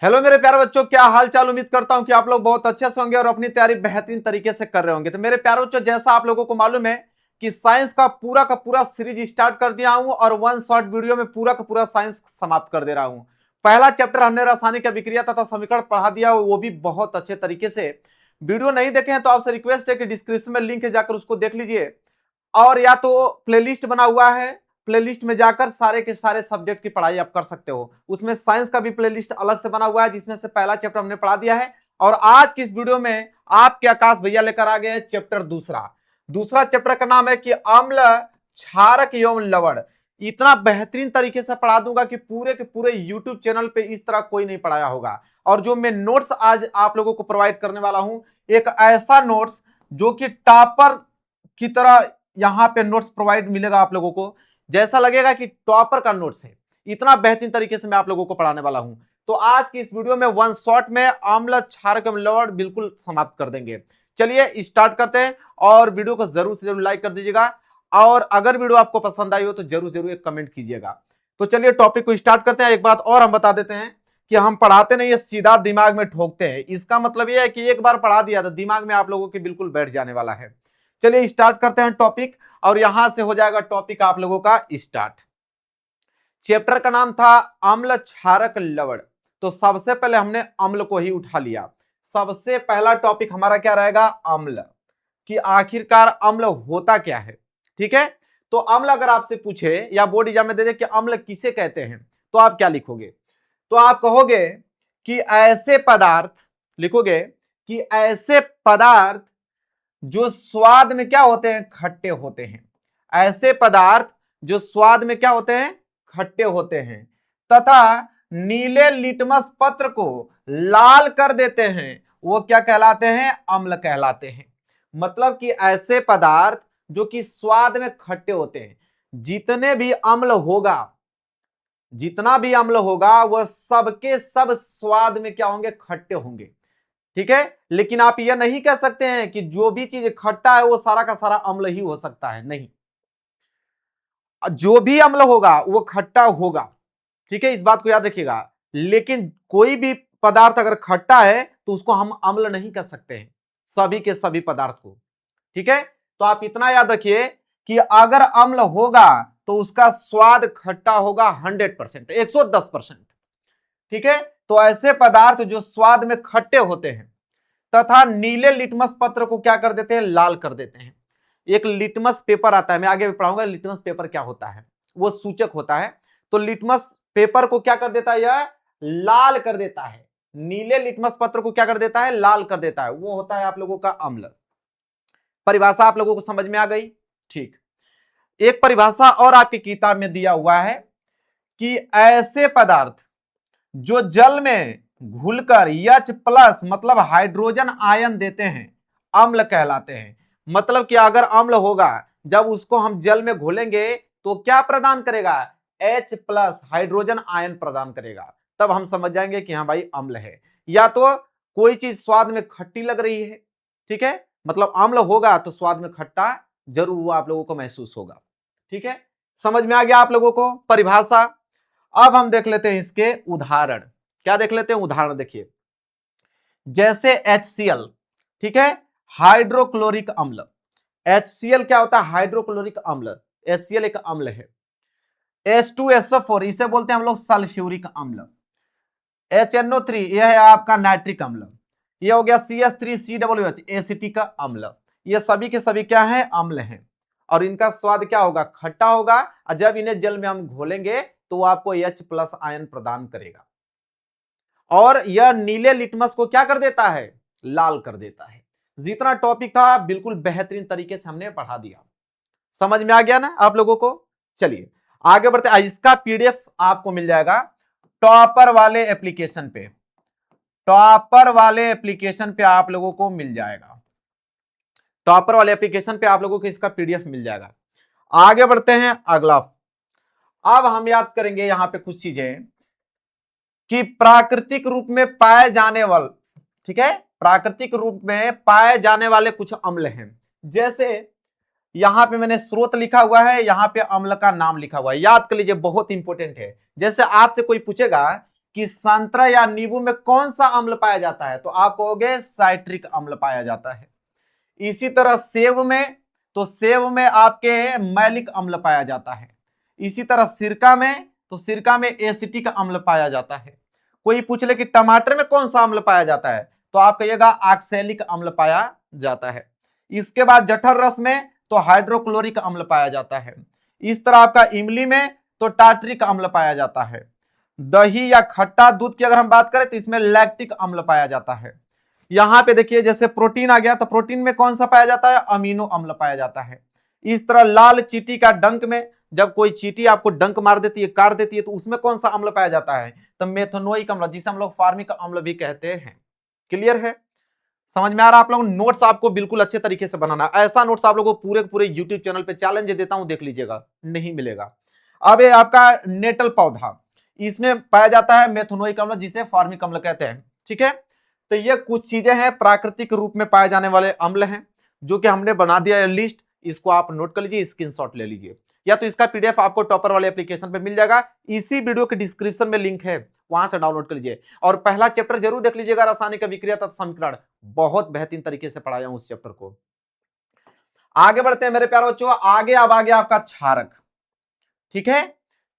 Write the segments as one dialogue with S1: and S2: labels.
S1: Hello मेरे प्यारे बच्चों, क्या हाल चाल। उम्मीद करता हूं कि आप लोग बहुत अच्छे से होंगे और अपनी तैयारी बेहतरीन तरीके से कर रहे होंगे। तो मेरे प्यारे बच्चों, जैसा आप लोगों को मालूम है कि साइंस का पूरा सीरीज स्टार्ट कर दिया हूं और वन शॉर्ट वीडियो में पूरा का पूरा साइंस समाप्त कर दे रहा हूं। पहला चैप्टर हमने रासायनिक अभिक्रिया तथा समीकरण पढ़ा दिया, वो भी बहुत अच्छे तरीके से। वीडियो नहीं देखे हैं तो आपसे रिक्वेस्ट है कि डिस्क्रिप्शन में लिंक है, जाकर उसको देख लीजिए। और या तो प्लेलिस्ट बना हुआ है, प्लेलिस्ट में जाकर सारे के सारे सब्जेक्ट की पढ़ाई आप कर सकते हो। उसमें साइंस का भी प्लेलिस्ट अलग से बना हुआ है, जिसमें से पहला चैप्टर हमने पढ़ा दिया है। और आज की इस वीडियो में आपके आकाश भैया लेकर आ गए हैं चैप्टर दूसरा। दूसरा चैप्टर का नाम है कि अम्ल, क्षारक एवं लवण। इतना बेहतरीन तरीके से पढ़ा दूंगा कि पूरे के पूरे यूट्यूब चैनल पे इस तरह कोई नहीं पढ़ाया होगा। और जो मैं नोट्स आज आप लोगों को प्रोवाइड करने वाला हूं, एक ऐसा नोट्स जो कि टॉपर की तरह यहां पे नोट्स प्रोवाइड मिलेगा आप लोगों को, जैसा लगेगा कि टॉपर का नोट्स है। इतना बेहतरीन तरीके से मैं आप लोगों को पढ़ाने वाला हूं। तो आज की इस वीडियो में वन शॉट में अम्ल, क्षारक एवं लवण बिल्कुल समाप्त कर देंगे। चलिए स्टार्ट करते हैं और वीडियो को जरूर से जरूर लाइक कर दीजिएगा। और अगर वीडियो आपको पसंद आई हो तो जरूर जरूर एक कमेंट कीजिएगा। तो चलिए टॉपिक को स्टार्ट करते हैं। एक बात और हम बता देते हैं कि हम पढ़ाते नहीं है, सीधा दिमाग में ठोकते हैं। इसका मतलब यह है कि एक बार पढ़ा दिया तो दिमाग में आप लोगों के बिल्कुल बैठ जाने वाला है। चलिए स्टार्ट करते हैं टॉपिक, और यहां से हो जाएगा टॉपिक आप लोगों का स्टार्ट। चैप्टर का नाम था अम्ल, क्षारक, लवण। तो सबसे पहले हमने अम्ल को ही उठा लिया। सबसे पहला टॉपिक हमारा क्या रहेगा? अम्ल। कि आखिरकार अम्ल होता क्या है। ठीक है, तो अम्ल अगर आपसे पूछे या बोर्ड एग्जाम में दे दे कि अम्ल किसे कहते हैं, तो आप क्या लिखोगे? तो आप कहोगे कि ऐसे पदार्थ, लिखोगे कि ऐसे पदार्थ जो स्वाद में क्या होते हैं? खट्टे होते हैं। ऐसे पदार्थ जो स्वाद में क्या होते हैं? खट्टे होते हैं, तथा नीले लिटमस पत्र को लाल कर देते हैं, वो क्या कहलाते हैं? अम्ल कहलाते हैं। मतलब कि ऐसे पदार्थ जो कि स्वाद में खट्टे होते हैं, जितने भी अम्ल होगा, जितना भी अम्ल होगा वह सबके सब स्वाद में क्या होंगे? खट्टे होंगे। ठीक है, लेकिन आप यह नहीं कह सकते हैं कि जो भी चीज खट्टा है वो सारा का सारा अम्ल ही हो सकता है। नहीं, जो भी अम्ल होगा वो खट्टा होगा। ठीक है, इस बात को याद रखिएगा। लेकिन कोई भी पदार्थ अगर खट्टा है तो उसको हम अम्ल नहीं कह सकते हैं, सभी के सभी पदार्थ को। ठीक है, तो आप इतना याद रखिए कि अगर अम्ल होगा तो उसका स्वाद खट्टा होगा 100%, 110%। ठीक है, तो ऐसे पदार्थ जो स्वाद में खट्टे होते हैं तथा नीले लिटमस पत्र को क्या कर देते हैं? लाल कर देते हैं। एक लिटमस पेपर आता है, मैं आगे भी पढ़ाऊंगा लिटमस पेपर क्या होता है, वो सूचक होता है। तो लिटमस पेपर को क्या कर देता है? यह लाल कर देता है। नीले लिटमस पत्र को क्या कर देता है? लाल कर देता है। वो होता है आप लोगों का अम्ल। परिभाषा आप लोगों को समझ में आ गई? ठीक। एक परिभाषा और आपकी किताब में दिया हुआ है कि ऐसे पदार्थ जो जल में घुलकर H+ मतलब हाइड्रोजन आयन देते हैं, अम्ल कहलाते हैं। मतलब कि अगर अम्ल होगा, जब उसको हम जल में घोलेंगे तो क्या प्रदान करेगा? H+ हाइड्रोजन आयन प्रदान करेगा। तब हम समझ जाएंगे कि हाँ भाई अम्ल है। या तो कोई चीज स्वाद में खट्टी लग रही है, ठीक है, मतलब अम्ल होगा तो स्वाद में खट्टा जरूर वो आप लोगों को महसूस होगा। ठीक है, समझ में आ गया आप लोगों को परिभाषा? अब हम देख लेते हैं इसके उदाहरण। क्या देख लेते हैं? उदाहरण देखिए, जैसे HCl, ठीक है, हाइड्रोक्लोरिक अम्ल। HCl क्या होता है? हाइड्रोक्लोरिक अम्ल। HCl एक अम्ल है। H2SO4 इसे बोलते हैं हम लोग सल्फ्यूरिक अम्ल। HNO3 यह है आपका नाइट्रिक अम्ल। यह हो गया CH3COOH एसिटिक अम्ल। ये सभी के सभी क्या है? अम्ल हैं। और इनका स्वाद क्या होगा? खट्टा होगा। और जब इन्हें जल में हम घोलेंगे तो आपको H+ आयन प्रदान करेगा। और यह नीले लिटमस को क्या कर देता है? लाल कर देता है। जितना टॉपिक था बिल्कुल बेहतरीन तरीके से हमने पढ़ा दिया। समझ में आ गया ना आप लोगों को? चलिए आगे बढ़ते हैं। इसका PDF आपको मिल जाएगा टॉपर वाले एप्लीकेशन पे। टॉपर वाले एप्लीकेशन पे आप लोगों को मिल जाएगा। टॉपर वाले एप्लीकेशन पे आप लोगों को इसका PDF मिल जाएगा। आगे बढ़ते हैं अगला। अब हम याद करेंगे यहां पे कुछ चीजें कि प्राकृतिक रूप में पाए जाने वाले, ठीक है, प्राकृतिक रूप में पाए जाने वाले कुछ अम्ल हैं। जैसे यहां पे मैंने स्रोत लिखा हुआ है, यहां पे अम्ल का नाम लिखा हुआ है, याद कर लीजिए, बहुत इंपॉर्टेंट है। जैसे आपसे कोई पूछेगा कि संतरा या नींबू में कौन सा अम्ल पाया जाता है, तो आप कहोगे साइट्रिक अम्ल पाया जाता है। इसी तरह सेब में, तो सेब में आपके मैलिक अम्ल पाया जाता है। इसी तरह सिरका में, तो सिरका में एसिटिक अम्ल पाया जाता है। कोई पूछ ले कि टमाटर में कौन सा अम्ल पाया जाता है, तो आप कहिएगा ऑक्सैलिक अम्ल पाया जाता है। इसके बाद जठर रस में तो हाइड्रोक्लोरिक अम्ल पाया जाता है। इस तरह आपका इमली में तो टार्ट्रिक अम्ल पाया जाता है। दही या खट्टा दूध की अगर हम बात करें तो इसमें लैक्टिक अम्ल पाया जाता है। यहां पे देखिए जैसे प्रोटीन आ गया, तो प्रोटीन में कौन सा पाया जाता है, अमीनो अम्ल पाया जाता है। इस तरह लाल चींटी का डंक में, जब कोई चींटी आपको डंक मार देती है, काट देती है, तो उसमें कौन सा अम्ल पाया जाता है, तो मेथनोइक अम्ल, जिसे हम लोग फार्मिक अम्ल भी कहते हैं। क्लियर है, समझ में आ रहा है आप लोगों? नोट्स आपको बिल्कुल अच्छे तरीके से बनाना। ऐसा नोट्स आप लोगों को पूरे पूरे यूट्यूब चैनल पे चैलेंज देता हूं, देख लीजिएगा, नहीं मिलेगा। अब ये आपका नेटल पौधा, इसमें पाया जाता है मेथनोइक अम्ल, जिसे फार्मिक अम्ल कहते हैं। ठीक है, तो ये कुछ चीजें हैं प्राकृतिक रूप में पाए जाने वाले अम्ल हैं, जो कि हमने बना दिया है लिस्ट। इसको आप नोट कर लीजिए, स्क्रीनशॉट ले लीजिए, या तो इसका पीडीएफ आपको टॉपर वाले एप्लीकेशन पे मिल जाएगा, इसी वीडियो के डिस्क्रिप्शन में लिंक है, वहां से डाउनलोड कर लीजिए। और पहला चैप्टर जरूर देख लीजिएगा, रासायनिक अभिक्रिया तथा समीकरण, बहुत बेहतरीन तरीके से पढ़ाया हूं उस चैप्टर को। आगे बढ़ते हैं मेरे प्यारे बच्चों, आगे अब आ गया आपका क्षारक। ठीक है,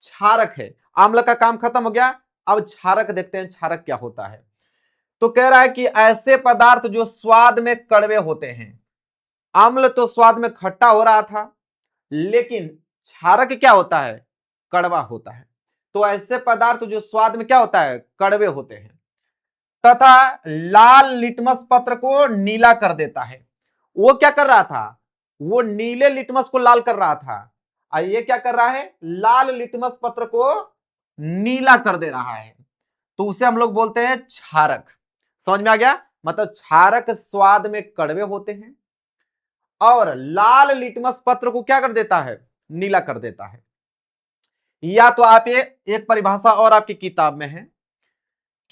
S1: क्षारक है, आम्ल का काम खत्म हो गया, अब क्षारक देखते हैं क्षारक क्या होता है। तो कह रहा है कि ऐसे पदार्थ जो स्वाद में कड़वे होते हैं। अम्ल तो स्वाद में खट्टा हो रहा था, लेकिन क्षारक क्या होता है, कड़वा होता है। तो ऐसे पदार्थ जो स्वाद में क्या होता है, कड़वे होते हैं, तथा लाल लिटमस पत्र को नीला कर देता है। वो क्या कर रहा था, वो नीले लिटमस को लाल कर रहा था, और ये क्या कर रहा है, लाल लिटमस पत्र को नीला कर दे रहा है। तो उसे हम लोग बोलते हैं क्षारक। समझ में आ गया, मतलब क्षारक स्वाद में कड़वे होते हैं और लाल लिटमस पत्र को क्या कर देता है, नीला कर देता है। या तो आप ये एक परिभाषा और आपकी किताब में है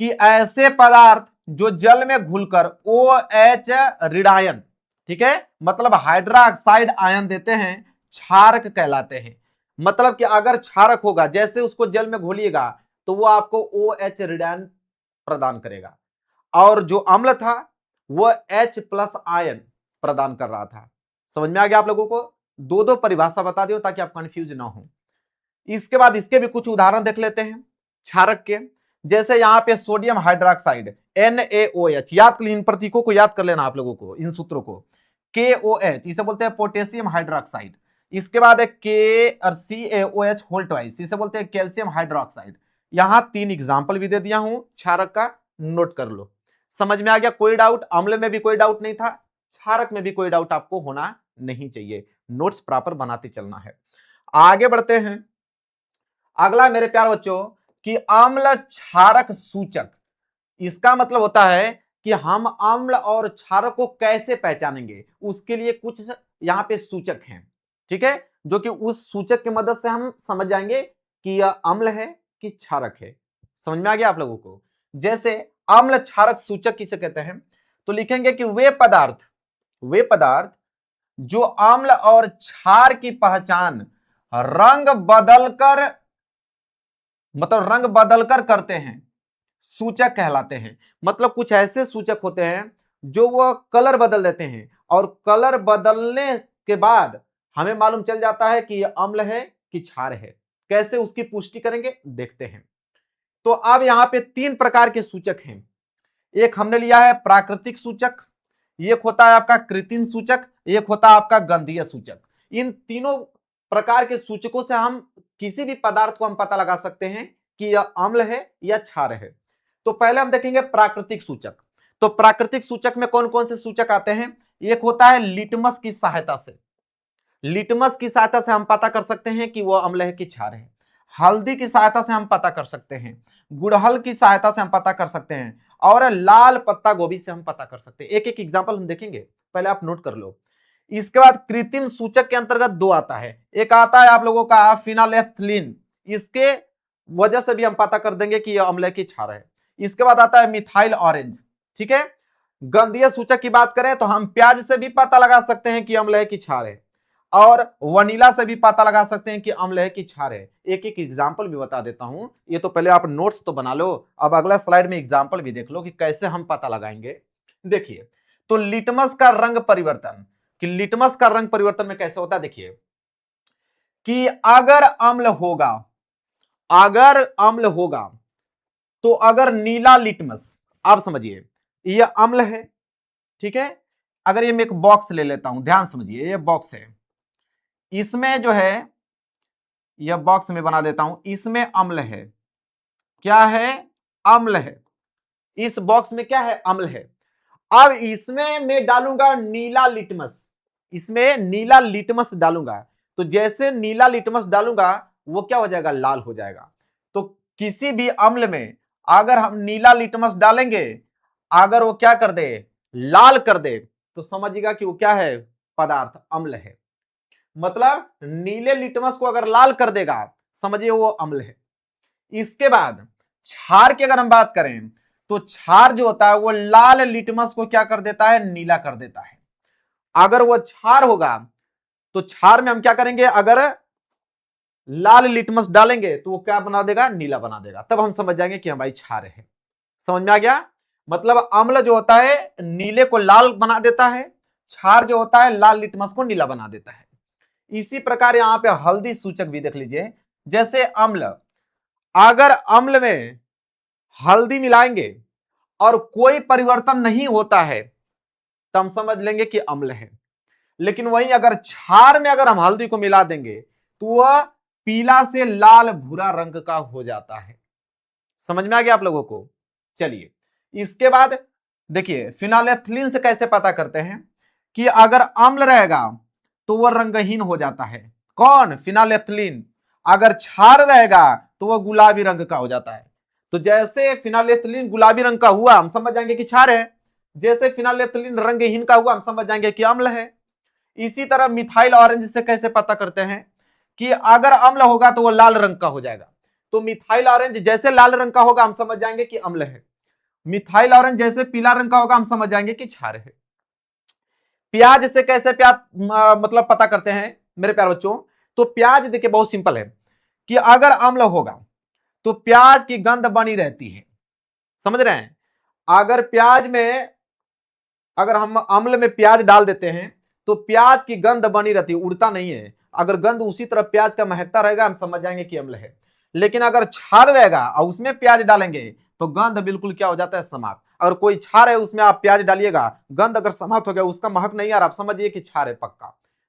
S1: कि ऐसे पदार्थ जो जल में घुलकर OH ऋणायन, ठीक है, मतलब हाइड्रोक्साइड आयन देते हैं, क्षारक कहलाते हैं। मतलब कि अगर क्षारक होगा, जैसे उसको जल में घोलिएगा तो वो आपको OH ऋणायन प्रदान करेगा, और जो अम्ल था वो H+ आयन प्रदान कर रहा था। समझ में आ गया आप लोगों को? दो दो परिभाषा बता दियो ताकि आप कंफ्यूज ना हो। इसके बाद इसके भी कुछ उदाहरण देख लेते हैं क्षारक के। जैसे यहां पे सोडियम हाइड्रोक्साइड NaOH, याद कर, इन प्रतीकों को याद कर लेना आप लोगों को, इन सूत्रों को। KOH इसे बोलते हैं पोटेशियम हाइड्रोक्साइड। इसके बाद है CaOH होल ट्वाइस, इसे बोलते हैं कैल्शियम हाइड्रोक्साइड। यहां 3 एग्जाम्पल भी दे दिया हूं क्षारक का, नोट कर लो। समझ में आ गया? कोई डाउट? अम्ल में भी कोई डाउट नहीं था, क्षारक में भी कोई डाउट आपको होना नहीं चाहिए। नोट्स प्रॉपर बनाते चलना है। आगे बढ़ते हैं। अगला मेरे प्यारे बच्चों कि अम्ल क्षारक सूचक। इसका मतलब होता है कि हम अम्ल और क्षारक को कैसे पहचानेंगे, उसके लिए कुछ यहां पे सूचक हैं। ठीक है, जो कि उस सूचक की मदद से हम समझ जाएंगे कि यह अम्ल है कि क्षारक है। समझ में आ गया आप लोगों को? जैसे अम्ल क्षारक सूचक किसे कहते हैं, तो लिखेंगे कि वे पदार्थ जो अम्ल और क्षार की पहचान रंग बदलकर करते हैं, सूचक कहलाते हैं। मतलब कुछ ऐसे सूचक होते हैं जो वो कलर बदल देते हैं, और कलर बदलने के बाद हमें मालूम चल जाता है कि यह अम्ल है कि क्षार है। कैसे उसकी पुष्टि करेंगे, देखते हैं। तो अब यहां पे 3 प्रकार के सूचक हैं। एक हमने लिया है प्राकृतिक सूचक, एक होता है आपका कृत्रिम सूचक, एक होता है आपका गंधीय सूचक। इन तीनों प्रकार के सूचकों से हम किसी भी पदार्थ को हम पता लगा सकते हैं कि यह अम्ल है या क्षार है। तो पहले हम देखेंगे प्राकृतिक सूचक। तो प्राकृतिक सूचक में कौन कौन से सूचक आते हैं? एक होता है लिटमस की सहायता से। लिटमस की सहायता से हम पता कर सकते हैं कि वह अम्ल है कि क्षार है। हल्दी की सहायता से हम पता कर सकते हैं, गुड़हल की सहायता से हम पता कर सकते हैं, और लाल पत्ता गोभी से हम पता कर सकते हैं। एक एक एग्जांपल हम देखेंगे, पहले आप नोट कर लो। इसके बाद कृत्रिम सूचक के अंतर्गत 2 आता है। एक आता है आप लोगों का फिनालेफ्थलीन, इसके वजह से भी हम पता कर देंगे कि यह अम्ल है कि क्षार है। इसके बाद आता है मिथाइल ऑरेंज। ठीक है, गंधीय सूचक की बात करें तो हम प्याज से भी पता लगा सकते हैं कि अम्ल है कि क्षार है। और वनीला से भी पता लगा सकते हैं कि अम्ल है कि क्षार है। एक एक एग्जाम्पल भी बता देता हूं। ये तो पहले आप नोट्स तो बना लो, अब अगला स्लाइड में एग्जाम्पल भी देख लो कि कैसे हम पता लगाएंगे। देखिए, तो लिटमस का रंग परिवर्तन, कि लिटमस का रंग परिवर्तन में कैसे होता है। देखिए कि अगर अम्ल होगा, अगर अम्ल होगा तो अगर नीला लिटमस, आप समझिए ये अम्ल है, ठीक है। अगर ये मैं एक बॉक्स ले लेता हूं, ध्यान समझिए, ये बॉक्स है, इसमें जो है यह बॉक्स में बना देता हूं, इसमें अम्ल है, क्या है, अम्ल है। इस बॉक्स में क्या है, अम्ल है। अब इसमें मैं डालूंगा नीला लिटमस, इसमें नीला लिटमस डालूंगा, तो जैसे नीला लिटमस डालूंगा वो क्या हो जाएगा, लाल हो जाएगा। तो किसी भी अम्ल में अगर हम नीला लिटमस डालेंगे, अगर वो क्या कर दे, लाल कर दे, तो समझिएगा कि वो क्या है, पदार्थ अम्ल है। मतलब नीले लिटमस को अगर लाल कर देगा, समझिए वो अम्ल है। इसके बाद क्षार की अगर हम बात करें, तो क्षार जो होता है वो लाल लिटमस को क्या कर देता है, नीला कर देता है। अगर वो क्षार होगा तो क्षार में हम क्या करेंगे, अगर लाल लिटमस डालेंगे तो वो क्या बना देगा, नीला बना देगा। तब हम समझ जाएंगे कि भाई क्षार है। समझ में आ गया। मतलब अम्ल जो होता है नीले को लाल बना देता है, क्षार जो होता है लाल लिटमस को नीला बना देता है। इसी प्रकार यहां पे हल्दी सूचक भी देख लीजिए। जैसे अम्ल, अगर अम्ल में हल्दी मिलाएंगे और कोई परिवर्तन नहीं होता है, तो हम समझ लेंगे कि अम्ल है। लेकिन वहीं अगर क्षार में अगर हम हल्दी को मिला देंगे तो वह पीला से लाल भूरा रंग का हो जाता है। समझ में आ गया आप लोगों को। चलिए इसके बाद देखिए फिनाइलेफ्थलीन से कैसे पता करते हैं कि अगर अम्ल रहेगा तो वह रंगहीन हो जाता है। कौन, फिनाइलेफ्थलीन। अगर क्षार रहेगा तो वह गुलाबी रंग का हो जाता है। तो जैसे फिनाइलेफ्थलीन गुलाबी रंग का हुआ, हम समझ जाएंगे कि क्षार है। जैसे फिनाइलेफ्थलीन रंगहीन का हुआ, हम समझ जाएंगे कि अम्ल है। इसी तरह मिथाइल ऑरेंज से कैसे पता करते हैं कि अगर अम्ल होगा तो वो लाल रंग का हो जाएगा। तो मिथाइल ऑरेंज जैसे लाल रंग का होगा, हम समझ जाएंगे कि अम्ल है। मिथाइल ऑरेंज जैसे पीला रंग का होगा, हम समझ जाएंगे कि क्षार है। प्याज से कैसे प्याज मतलब पता करते हैं मेरे प्यारे बच्चों। तो प्याज देखिए बहुत सिंपल है कि अगर अम्ल होगा तो प्याज की गंध बनी रहती है। समझ रहे हैं। अगर प्याज में, अगर हम अम्ल में प्याज डाल देते हैं तो प्याज की गंध बनी रहती है, उड़ता नहीं है। अगर गंध उसी तरह प्याज का महकता रहेगा, हम समझ जाएंगे कि अम्ल है। लेकिन अगर क्षार रहेगा और उसमें प्याज डालेंगे तो गंध बिल्कुल क्या हो जाता है, समाप्त। अगर कोई क्षार है उसमें आप प्याज डालिएगा, गंध अगर समाप्त हो गया, उसका महक नहीं आ रहा, आप समझिए कि क्षार है पक्का।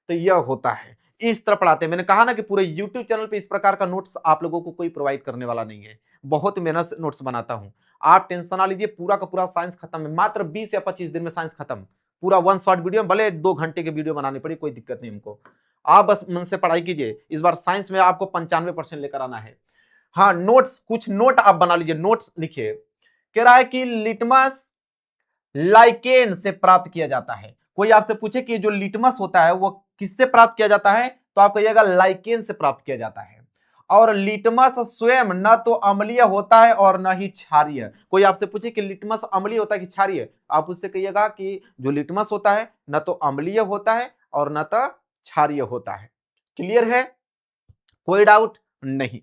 S1: तो यह होता है, इस तरह पढ़ाते हैं। मैंने कहा ना कि पूरे यूट्यूब चैनल पे इस प्रकार का नोट्स आप लोगों को कोई प्रोवाइड करने वाला नहीं है। बहुत मेहनत से नोट्स बनाता हूं। आप टेंशन ना लीजिए, पूरा का पूरा साइंस खत्म है, मात्र 20 या 25 दिन में साइंस खत्म। पूरा वन शॉट वीडियो, भले 2 घंटे के वीडियो बनानी पड़ी, कोई दिक्कत नहीं हमको। आप बस मन से पढ़ाई कीजिए। इस बार साइंस में आपको 95% लेकर आना है। हाँ, नोट्स, कुछ नोट आप बना लीजिए, नोट्स लिखिए। कह रहा है कि लिटमस लाइकेन से प्राप्त किया जाता है। कोई आपसे पूछे कि जो लिटमस होता है वो किससे प्राप्त किया जाता है, तो आप कहिएगा लाइकेन से प्राप्त किया जाता है। और लिटमस स्वयं न तो अम्लीय होता है और न ही क्षारीय। कोई आपसे पूछे कि लिटमस अम्लीय होता है कि क्षारीय, आप उससे कहिएगा कि जो लिटमस होता है न तो अम्लीय होता है और न तो क्षारीय होता है। क्लियर है, कोई डाउट नहीं।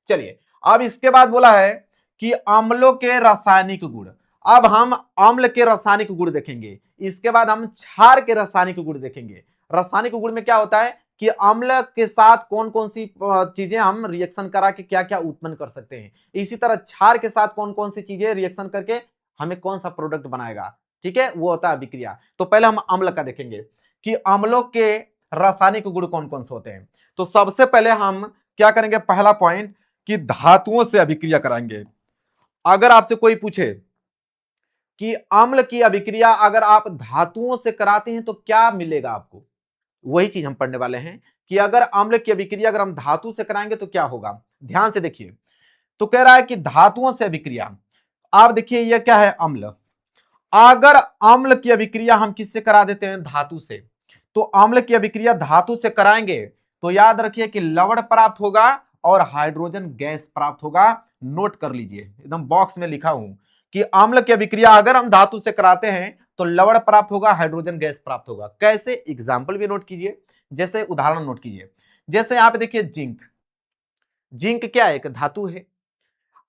S1: चलिए अब इसके बाद बोला है कि अम्लों के रासायनिक गुण। अब हम अम्ल के रासायनिक गुण देखेंगे, इसके बाद हम क्षार के रासायनिक गुण देखेंगे। रासायनिक गुण में क्या होता है कि अम्ल के साथ कौन कौन सी चीजें हम रिएक्शन करा के क्या क्या उत्पन्न कर सकते हैं। इसी तरह क्षार के साथ कौन कौन सी चीजें रिएक्शन करके हमें कौन सा प्रोडक्ट बनाएगा, ठीक है, वो होता है अभिक्रिया। तो पहले हम अम्ल का देखेंगे कि अम्लों के रासायनिक गुण कौन कौन से होते हैं। तो सबसे पहले हम क्या करेंगे, पहला पॉइंट कि धातुओं से अभिक्रिया कराएंगे। अगर आपसे कोई पूछे कि अम्ल की अभिक्रिया अगर आप धातुओं से कराते हैं तो क्या मिलेगा आपको, वही चीज हम पढ़ने वाले हैं कि अगर अम्ल की अभिक्रिया अगर हम धातु से कराएंगे तो क्या होगा। ध्यान से देखिए, तो कह रहा है कि धातुओं से अभिक्रिया। आप देखिए यह क्या है, अम्ल। अगर अम्ल की अभिक्रिया हम किससे करा देते हैं, धातु से, तो अम्ल की अभिक्रिया धातु से कराएंगे तो याद रखिए कि लवण प्राप्त होगा और हाइड्रोजन गैस प्राप्त होगा। नोट कर लीजिए, एकदम बॉक्स में लिखा हूं कि अम्ल की अभिक्रिया अगर हम धातु से कराते हैं तो लवण प्राप्त होगा, हाइड्रोजन गैस प्राप्त होगा। कैसे? एग्जाम्पल भी नोट कीजिए, जैसे उदाहरण नोट कीजिए। जैसे यहां पे देखिए जिंक, जिंक क्या है? एक धातु है।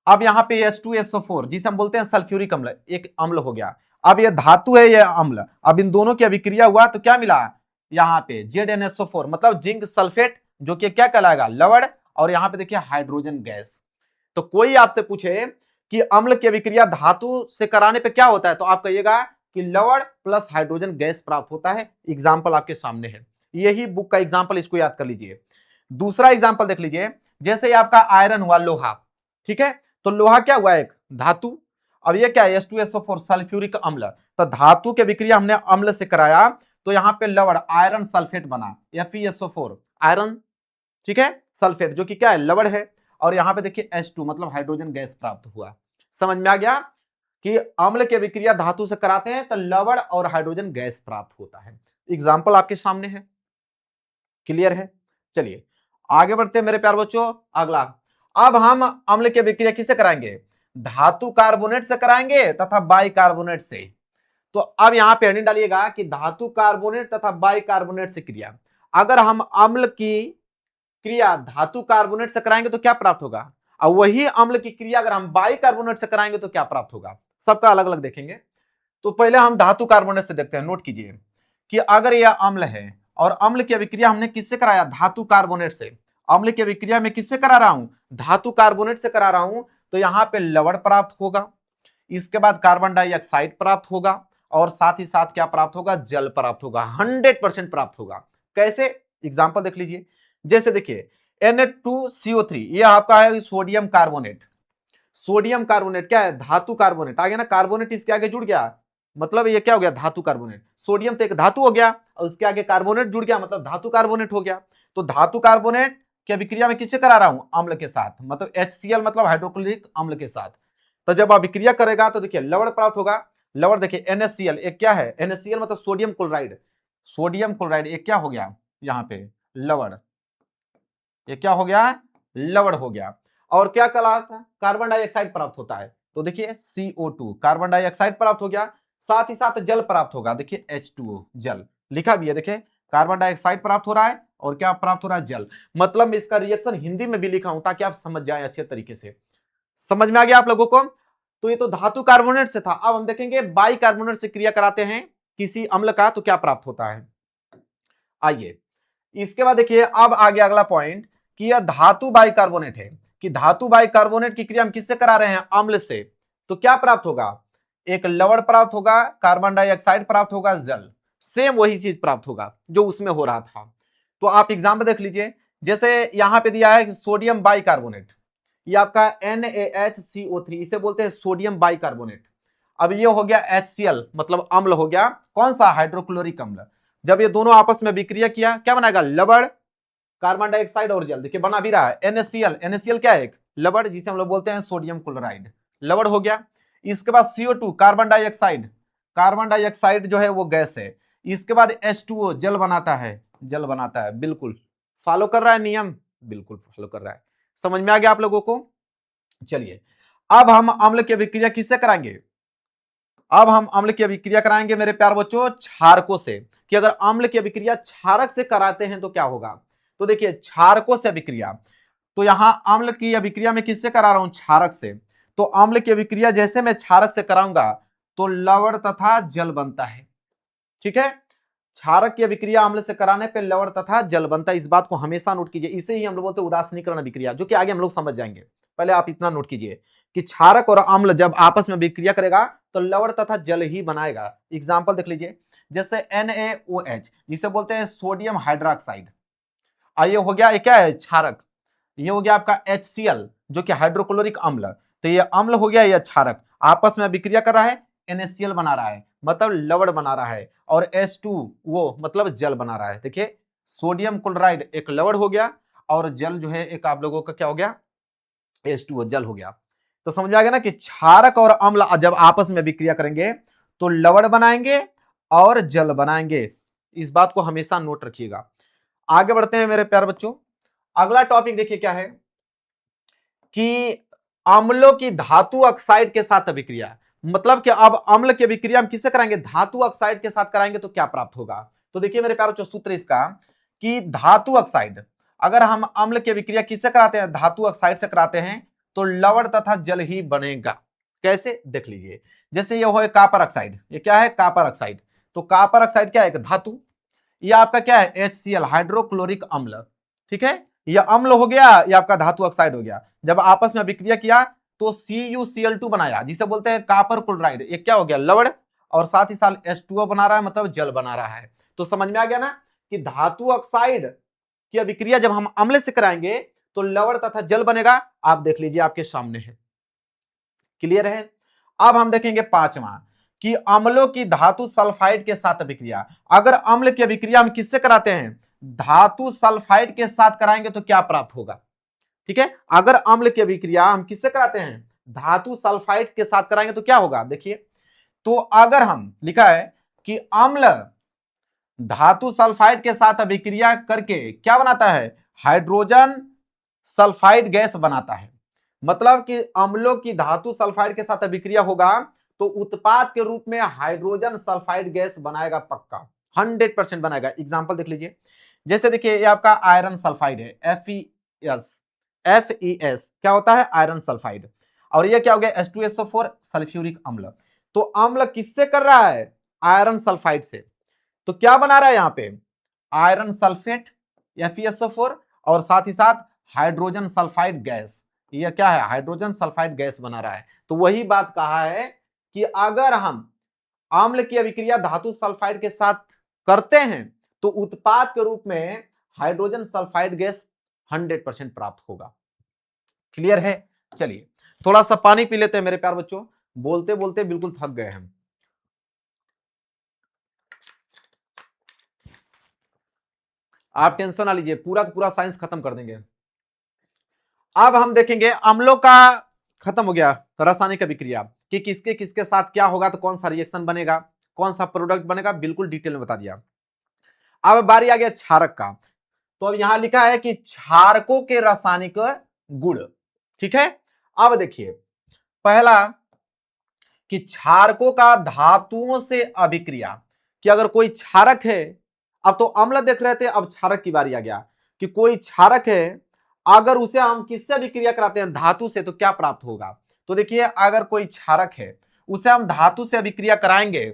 S1: अब यहाँ पे H2SO4 जिसे हम बोलते हैं सल्फ्यूरिक अम्ल, एक अम्ल हो गया। अब ये धातु है, ये अम्ल, अब इन दोनों की अभिक्रिया हुआ तो क्या मिला? यहाँ पे ZnSO4 मतलब जिंक सल्फेट, जो कि क्या कहलाएगा? लवण। और यहाँ पे देखिए हाइड्रोजन गैस। तो कोई आपसे पूछे कि अम्ल की अभिक्रिया धातु से कराने पे क्या होता है, तो आप कहिएगा कि लवण प्लस हाइड्रोजन गैस प्राप्त होता है। एग्जाम्पल आपके सामने है, यही बुक का एग्जाम्पल, इसको याद कर लीजिए। दूसरा एग्जाम्पल देख लीजिए, जैसे आपका आयरन हुआ, लोहा, ठीक है, तो लोहा क्या हुआ? एक धातु। अब ये क्या है? H2SO4 सल्फ्यूरिक अम्ल। तो धातु के विक्रिया हमने अम्ल से कराया, तो यहां पे लवण आयरन सल्फेट बना, FeSO4 आयरन, ठीक है, सल्फेट, जो कि क्या है? लवण है। और यहां पे देखिए H2 मतलब हाइड्रोजन गैस प्राप्त हुआ। समझ में आ गया कि अम्ल के विक्रिया धातु से कराते हैं तो लवण और हाइड्रोजन गैस प्राप्त होता है। एग्जाम्पल आपके सामने है, क्लियर है? चलिए आगे बढ़ते हैं मेरे प्यार बच्चों। अगला, अब हम अम्ल की अभिक्रिया किससे कराएंगे? धातु कार्बोनेट से कराएंगे तथा बाइकार्बोनेट से। तो अब यहां पे हेडिंग डालिएगा कि धातु कार्बोनेट तथा बाइकार्बोनेट से क्रिया। अगर हम अम्ल की क्रिया धातु कार्बोनेट से कराएंगे तो क्या प्राप्त होगा, और वही अम्ल की क्रिया अगर हम बाइकार्बोनेट से कराएंगे तो क्या प्राप्त होगा? सबका अलग अलग देखेंगे। तो पहले हम धातु कार्बोनेट से देखते हैं। नोट कीजिए कि अगर यह अम्ल है और अम्ल की अभिक्रिया हमने किससे कराया? धातु कार्बोनेट से। अम्ल की अभिक्रिया में किससे करा रहा हूं? धातु कार्बोनेट से करा रहा हूं। तो यहां पे लवण प्राप्त होगा, इसके बाद कार्बन डाइऑक्साइड प्राप्त होगा, और साथ ही साथ क्या प्राप्त होगा? जल प्राप्त होगा, 100% प्राप्त होगा। कैसे? एग्जाम्पल देख लीजिए। जैसे देखिए Na2CO3, ये आपका है सोडियम कार्बोनेट। सोडियम कार्बोनेट क्या है? धातु कार्बोनेट। आ गया ना, कार्बोनेट इसके आगे जुड़ गया, मतलब ये क्या हो गया? धातु कार्बोनेट। सोडियम तो एक धातु हो गया और उसके आगे कार्बोनेट जुड़ गया, मतलब धातु कार्बोनेट हो गया। तो धातु कार्बोनेट की अभिक्रिया में किससे करा रहा हूं? अम्ल के साथ, मतलब HCl मतलब हाइड्रोक्लोरिक अम्ल के साथ। तो जब अभिक्रिया करेगा तो देखिए लवण प्राप्त होगा। लवण देखिए NaCl, एक क्या है? NaCl मतलब सोडियम क्लोराइड। सोडियम क्लोराइड एक क्या हो गया? यहाँ पे लवण, ये क्या हो गया? लवण हो गया। और क्या कहलाता? कार्बन डाइऑक्साइड प्राप्त होता है। तो देखिए CO2 कार्बन डाइऑक्साइड प्राप्त हो गया, साथ ही साथ जल प्राप्त होगा। देखिए H2O जल लिखा भी है, देखिए कार्बन डाइऑक्साइड प्राप्त हो रहा है और क्या प्राप्त हो रहा है? जल। मतलब मैं इसका रिएक्शन हिंदी में भी लिखा हूं ताकि आप समझ जाए अच्छे तरीके से। समझ में आ गया आप लोगों को? तो ये तो धातु कार्बोनेट से था। अब हम देखेंगे बाइकार्बोनेट से क्रिया कराते हैं किसी अम्ल का तो क्या प्राप्त होता है। आइए इसके बाद देखिए, अब आ गया अगला पॉइंट कि यह धातु बाइकार्बोनेट है, कि धातु बाइकार्बोनेट की क्रिया हम किससे करा रहे हैं? अम्ल से। तो क्या प्राप्त होगा? एक लवण प्राप्त होगा, कार्बन डाइऑक्साइड प्राप्त होगा, जल। सेम वही चीज प्राप्त होगा जो उसमें हो रहा था। तो आप एग्जाम्पल देख लीजिए, जैसे यहां पे दिया है कि सोडियम बाइकार्बोनेट, ये आपका NaHCO3, इसे बोलते हैं सोडियम बाइकार्बोनेट। अब ये हो गया HCl मतलब अम्ल हो गया, कौन सा? हाइड्रोक्लोरिक अम्ल। जब ये दोनों आपस में विक्रिया किया क्या बनाएगा? लवण, कार्बन डाइऑक्साइड और जल। देखिए बना भी रहा है NaCl। NaCl क्या है? एक लवण, जिसे हम लोग बोलते हैं सोडियम क्लोराइड, लवण हो गया। इसके बाद CO2 carbon dioxide, carbon dioxide जो है वो गैस है। इसके बाद H2O जल बनाता है, जल बनाता है। बिल्कुल फॉलो कर रहा है नियम, बिल्कुल फॉलो कर रहा है। समझ में आ गया आप लोगों को? चलिए अब हम अम्ल की अभिक्रिया किससे कराएंगे? अब हम अम्ल की अभिक्रिया कराएंगे मेरे प्यार बच्चों क्षारकों से, कि अगर अम्ल की अभिक्रिया क्षारक से कराते हैं तो क्या होगा। तो देखिए क्षारकों से अभिक्रिया, तो यहां अम्ल की अभिक्रिया में किससे करा रहा हूं? क्षारक से। तो अम्ल की अभिक्रिया जैसे मैं क्षारक से कराऊंगा तो लवण तथा जल बनता है, ठीक है। क्षारक की अभिक्रिया अम्ल से कराने पर लवण तथा जल बनता है, इस बात को हमेशा नोट कीजिए। इसे ही हम लोग बोलते हैं उदासीनीकरण अभिक्रिया, जो कि आगे हम लोग समझ जाएंगे। पहले आप इतना नोट कीजिए कि क्षारक और अम्ल जब आपस में अभिक्रिया करेगा तो लवण तथा जल ही बनाएगा। एग्जाम्पल देख लीजिए, जैसे NaOH जिसे बोलते हैं सोडियम हाइड्रोक्साइड, ये हो गया, ये क्या है? क्षारक। ये हो गया आपका HCl जो कि हाइड्रोक्लोरिक अम्ल। तो ये अम्ल हो गया, ये क्षारक, आपस में अभिक्रिया कर रहा है, NaCl बना रहा है मतलब लवण बना रहा है, और H2 वो मतलब जल बना रहा है। देखिए सोडियम क्लोराइड एक लवण हो गया और जल जो है एक आप लोगों का क्या हो गया? H2O जल हो गया। तो समझ में आ गया ना कि क्षारक और अम्ल जब आपस में अभिक्रिया करेंगे तो लवण बनाएंगे और जल बनाएंगे। इस बात को हमेशा नोट रखिएगा। आगे बढ़ते हैं मेरे प्यारे बच्चों। अगला टॉपिक देखिए क्या है कि अम्लों की धातु ऑक्साइड के साथ अभिक्रिया, मतलब कि अब अम्ल की अभिक्रिया हम किससे कराएंगे, धातु ऑक्साइड के साथ कराएंगे तो क्या प्राप्त होगा। तो देखिए मेरे प्यारों, सूत्र इसका कि धातु ऑक्साइड, अगर हम अम्ल की अभिक्रिया किससे कराते हैं, धातु ऑक्साइड से कराते हैं, तो लवण तथा जल ही बनेगा। कैसे, देख लीजिए। जैसे ये हो कापर ऑक्साइड, ये क्या है, कापर ऑक्साइड। तो कापर ऑक्साइड क्या है, एक धातु। ये आपका क्या है, HCl, हाइड्रोक्लोरिक अम्ल। ठीक है, ये अम्ल हो गया, ये आपका धातु ऑक्साइड हो गया। जब आपस में अभिक्रिया किया तो CuCl2 बनाया, जिसे बोलते हैं कापर क्लोराइड। ये क्या हो गया, लवण, और साथ ही साथ H2O बना रहा है, मतलब जल बना रहा है। तो समझ में आ गया ना कि धातु ऑक्साइड की अभिक्रिया जब हम अम्ल से कराएंगे तो लवण तथा जल बनेगा। आप देख लीजिए, आपके सामने है। क्लियर है। अब हम देखेंगे पांचवा कि अम्लों की धातु सल्फाइड के साथ अभिक्रिया। अगर अम्ल की अभिक्रिया हम किससे कराते हैं, धातु सल्फाइड के साथ कराएंगे तो क्या प्राप्त होगा। ठीक है, अगर अम्ल की अभिक्रिया हम किससे कराते हैं, धातु सल्फाइड के साथ कराएंगे तो क्या होगा। देखिए, तो अगर हम लिखा है कि अम्ल धातु सल्फाइड के साथ अभिक्रिया करके क्या बनाता है, हाइड्रोजन सल्फाइड गैस बनाता है। मतलब कि अम्लों की धातु सल्फाइड के साथ अभिक्रिया होगा तो उत्पाद के रूप में हाइड्रोजन सल्फाइड गैस बनाएगा, पक्का 100% बनाएगा। एग्जांपल देख लीजिए। जैसे देखिए, ये आपका आयरन सल्फाइड है, FeS क्या होता है, आयरन सल्फाइड। और ये क्या हो गया, H2SO4 सल्फ्यूरिक अम्ल। तो अम्ल किससे कर रहा है, आयरन सल्फाइड से। तो क्या बना रहा है यहां पे, आयरन सल्फेट FeSO4, और साथ ही साथ हाइड्रोजन सल्फाइड गैस। ये क्या है, हाइड्रोजन सल्फाइड गैस बना रहा है। तो वही बात कहा है कि अगर हम अम्ल की अभिक्रिया धातु सल्फाइड के साथ करते हैं तो उत्पाद के रूप में हाइड्रोजन सल्फाइड गैस 100% प्राप्त होगा। क्लियर है। चलिए थोड़ा सा पानी पी लेते हैं मेरे प्यार बच्चों, बोलते बोलते बिल्कुल थक गए हम। आप टेंशन ना लीजिए, पूरा का पूरा साइंस खत्म कर देंगे। अब हम देखेंगे अम्लों का, खत्म हो गया रासायनिक अभिक्रिया कि किसके किसके साथ क्या होगा, तो कौन सा रिएक्शन बनेगा, कौन सा प्रोडक्ट बनेगा, बिल्कुल डिटेल में बता दिया। अब बारी आ गया क्षारक का। तो अब यहां लिखा है कि क्षारकों के रासायनिक गुण। ठीक है, अब देखिए पहला कि क्षारकों का धातुओं से अभिक्रिया, कि अगर कोई क्षारक है, अब तो अम्ल देख रहे थे, अब क्षारक की बारी आ गया कि कोई क्षारक है, अगर उसे हम किससे अभिक्रिया कराते हैं, धातु से, तो क्या प्राप्त होगा। तो देखिए, अगर कोई क्षारक है उसे हम धातु से अभिक्रिया कराएंगे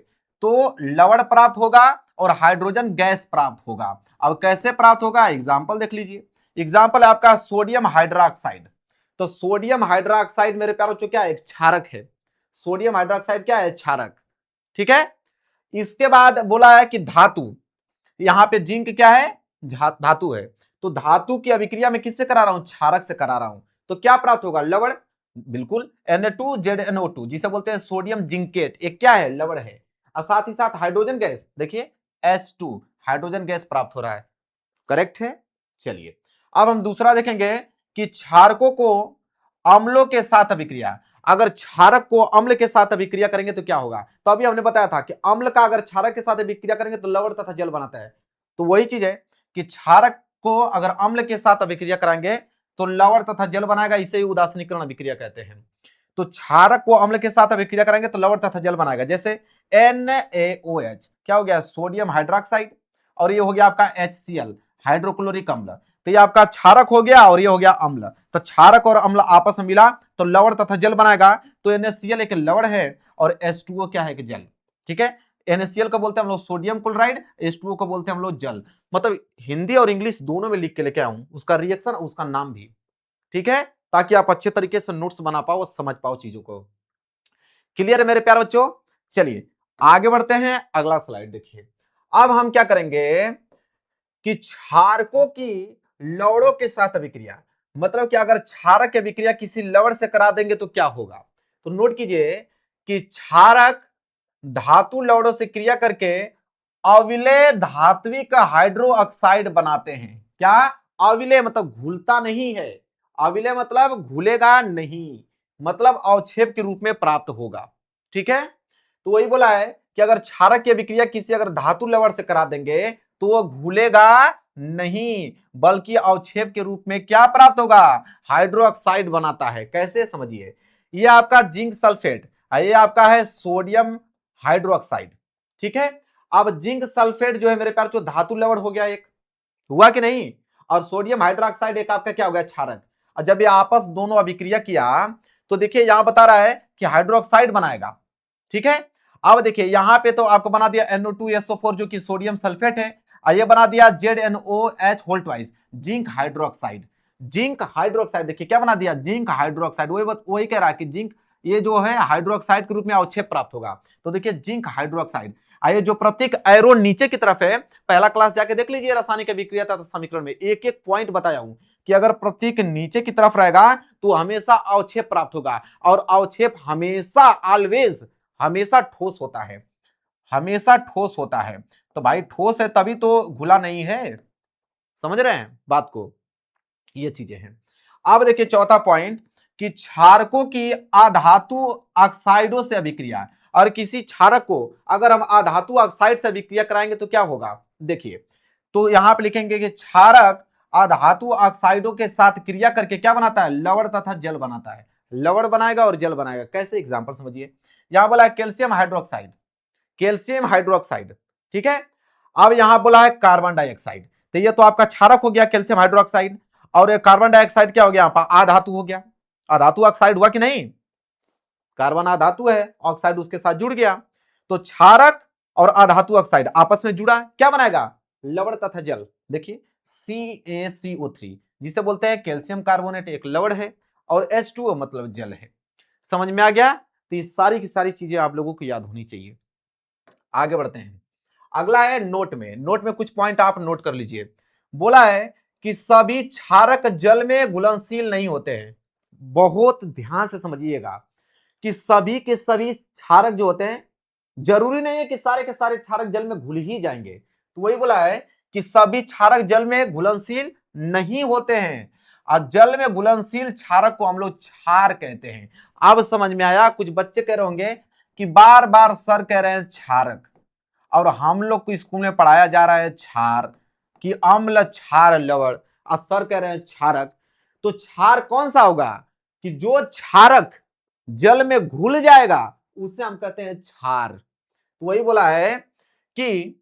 S1: तो लवण प्राप्त होगा और हाइड्रोजन गैस प्राप्त होगा। अब कैसे प्राप्त होगा, एग्जाम्पल देख लीजिए। एग्जाम्पल है आपका सोडियम हाइड्रोक्साइड। तो सोडियम हाइड्रोक्साइड मेरे प्यारों क्या है, एक क्षारक है। सोडियम हाइड्रोक्साइड क्या है, क्षारक। ठीक है, इसके बाद बोला है कि धातु, यहां पे जिंक क्या है, धातु है। तो धातु की अभिक्रिया में किससे करा रहा हूं, क्षारक से करा रहा हूं, तो क्या प्राप्त होगा, लवण। बिल्कुल, Na2ZNO2 जिसे बोलते हैं सोडियम जिंकेट, एक क्या है, लवण है। और साथ ही साथ हाइड्रोजन गैस, देखिए H2 हाइड्रोजन गैस प्राप्त हो रहा है। करेक्ट है। चलिए अब हम दूसरा देखेंगे कि क्षारकों को अम्लों के साथ अभिक्रिया, अगर क्षारक को अम्ल के साथ अभिक्रिया करेंगे तो क्या होगा। तो अभी हमने बताया था कि अम्ल का अगर क्षारक के साथ अभिक्रिया करेंगे तो लवण तथा जल बनाता है। तो वही चीज है कि क्षारक को अगर अम्ल के साथ अभिक्रिया कराएंगे तो लवण तथा जल बनाएगा, इसे ही उदासीनीकरण अभिक्रिया कहते हैं। तो क्षारक को अम्ल के साथ अभिक्रिया कराएंगे तो लवण तथा जल बनाएगा। जैसे NaOH क्या हो गया, सोडियम हाइड्रोक्साइड, और ये हो गया आपका HCl हाइड्रोक्लोरिक अम्ल। तो ये आपका क्षारक हो गया और ये हो गया अम्ल। तो क्षारक और अम्ल आपस में मिला तो लवण तथा जल बनाएगा। तो NaCl एक लवण है और H2O क्या है कि जल। ठीक है, NaCl को बोलते हैं हम लोग सोडियम क्लोराइड, H2O को बोलते हैं हम लोग जल। मतलब हिंदी और इंग्लिश दोनों में लिख के लेके आऊं, उसका रिएक्शन, उसका नाम भी। ठीक है, ताकि आप अच्छे तरीके से नोट्स बना पाओ और समझ पाओ चीजों को। क्लियर है मेरे प्यारे बच्चों। चलिए आगे बढ़ते हैं, अगला स्लाइड देखिए। अब हम क्या करेंगे कि क्षारकों की लवणों के साथ अभिक्रिया, मतलब कि अगर क्षारक की अभिक्रिया किसी लवण से करा देंगे तो क्या होगा। तो नोट कीजिए कि क्षारक धातु लवणों से क्रिया करके अविलेय धात्विक हाइड्रो ऑक्साइड बनाते हैं। क्या, अविलेय मतलब घुलता नहीं है, अविलेय मतलब घुलेगा नहीं, मतलब अवक्षेप के रूप में प्राप्त होगा। ठीक है, तो वही बोला है कि अगर क्षारक की अभिक्रिया किसी अगर धातु लवण से करा देंगे तो वो घुलेगा नहीं, बल्कि अवक्षेप के रूप में क्या प्राप्त होगा, हाइड्रोक्साइड बनाता है। कैसे, समझिए। ये आपका जिंक सल्फेट, ये आपका है सोडियम हाइड्रोक्साइड, ठीक है। अब जिंक सल्फेट जो है मेरे प्यार, जो धातु लवण हो गया, एक हुआ कि नहीं, और सोडियम हाइड्रोक्साइड एक आपका क्या हो गया, क्षारक। और जब ये आपस दोनों अभिक्रिया किया तो देखिए यहां बता रहा है कि हाइड्रोक्साइड बनाएगा, ठीक है। अब देखिए यहां पे तो आपको बना दिया NO2SO4 जो कि सोडियम सल्फेट है, और ये बना दिया ZnOH whole twice zinc hydroxide. Zinc hydroxide देखिए क्या बना दिया, जिंक हाइड्रोक्साइड। वही कह रहा है कि जिंक ये जो है हाइड्रोक्साइड के रूप में अवक्षेप प्राप्त होगा। तो देखिए जिंक हाइड्रोक्साइड, आइए जो प्रतीक एरो नीचे की तरफ है, पहला क्लास जाके देख लीजिए रासायनिक अभिक्रिया तथा समीकरण में एक एक पॉइंट बताया हूं कि अगर प्रतीक नीचे की तरफ रहेगा तो हमेशा अवक्षेप प्राप्त होगा, और अवक्षेप हमेशा ऑलवेज हमेशा ठोस होता है, हमेशा ठोस होता है। तो भाई ठोस है तभी तो घुला नहीं है, समझ रहे हैं बात को, ये चीजें हैं। अब देखिए चौथा पॉइंट कि क्षारकों की अधातु ऑक्साइडों से अभिक्रिया, और किसी क्षारक को अगर हम अधातु ऑक्साइड से अभिक्रिया कराएंगे तो क्या होगा, देखिए तो यहां पे लिखेंगे कि क्षारक अधातु ऑक्साइडों के साथ क्रिया करके क्या बनाता है, लवण तथा जल बनाता है। लवण बनाएगा और जल बनाएगा, कैसे एग्जांपल समझिए। यहां बोला है कैल्शियम हाइड्रोक्साइड, कैल्शियम हाइड्रोक्साइड, ठीक है। अब यहां बोला है कार्बन डाइऑक्साइड, तो ये तो आपका क्षारक हो गया कैल्शियम हाइड्रोक्साइड, और ये कार्बन डाइऑक्साइड क्या हो गया, अधातु हो गया। अधातु ऑक्साइड हुआ कि नहीं, कार्बन अधातु है, ऑक्साइड उसके साथ जुड़ गया, तो क्षारक और अधातु ऑक्साइड आपस में जुड़ा, क्या बनाएगा, लवण तथा जल। देखिए CaCO3 जिसे बोलते हैं कैल्शियम कार्बोनेट, एक लवण है, और H2O मतलब जल है। समझ में आ गया, तो ये सारी की सारी चीजें आप लोगों को याद होनी चाहिए। आगे बढ़ते हैं, अगला है नोट में। नोट में कुछ पॉइंट आप नोट कर लीजिए। बोला है कि सभी क्षारक जल में घुलनशील नहीं होते हैं। बहुत ध्यान से समझिएगा कि सभी के सभी क्षारक जो होते हैं, जरूरी नहीं है कि सारे के सारे क्षारक जल में घुल ही जाएंगे। तो वही बोला है कि सभी क्षारक जल में घुलनशील नहीं होते हैं, और जल में घुलनशील क्षारक को हम लोग क्षार कहते हैं। अब समझ में आया। कुछ बच्चे कह रहे होंगे कि बार बार सर कह रहे हैं क्षारक, और हम लोग को स्कूल में पढ़ाया जा रहा है क्षार, कि अम्ल क्षार लवण, और सर कह रहे हैं क्षारक। तो क्षार कौन सा होगा, कि जो क्षारक जल में घुल जाएगा उसे हम कहते हैं क्षार। तो वही बोला है कि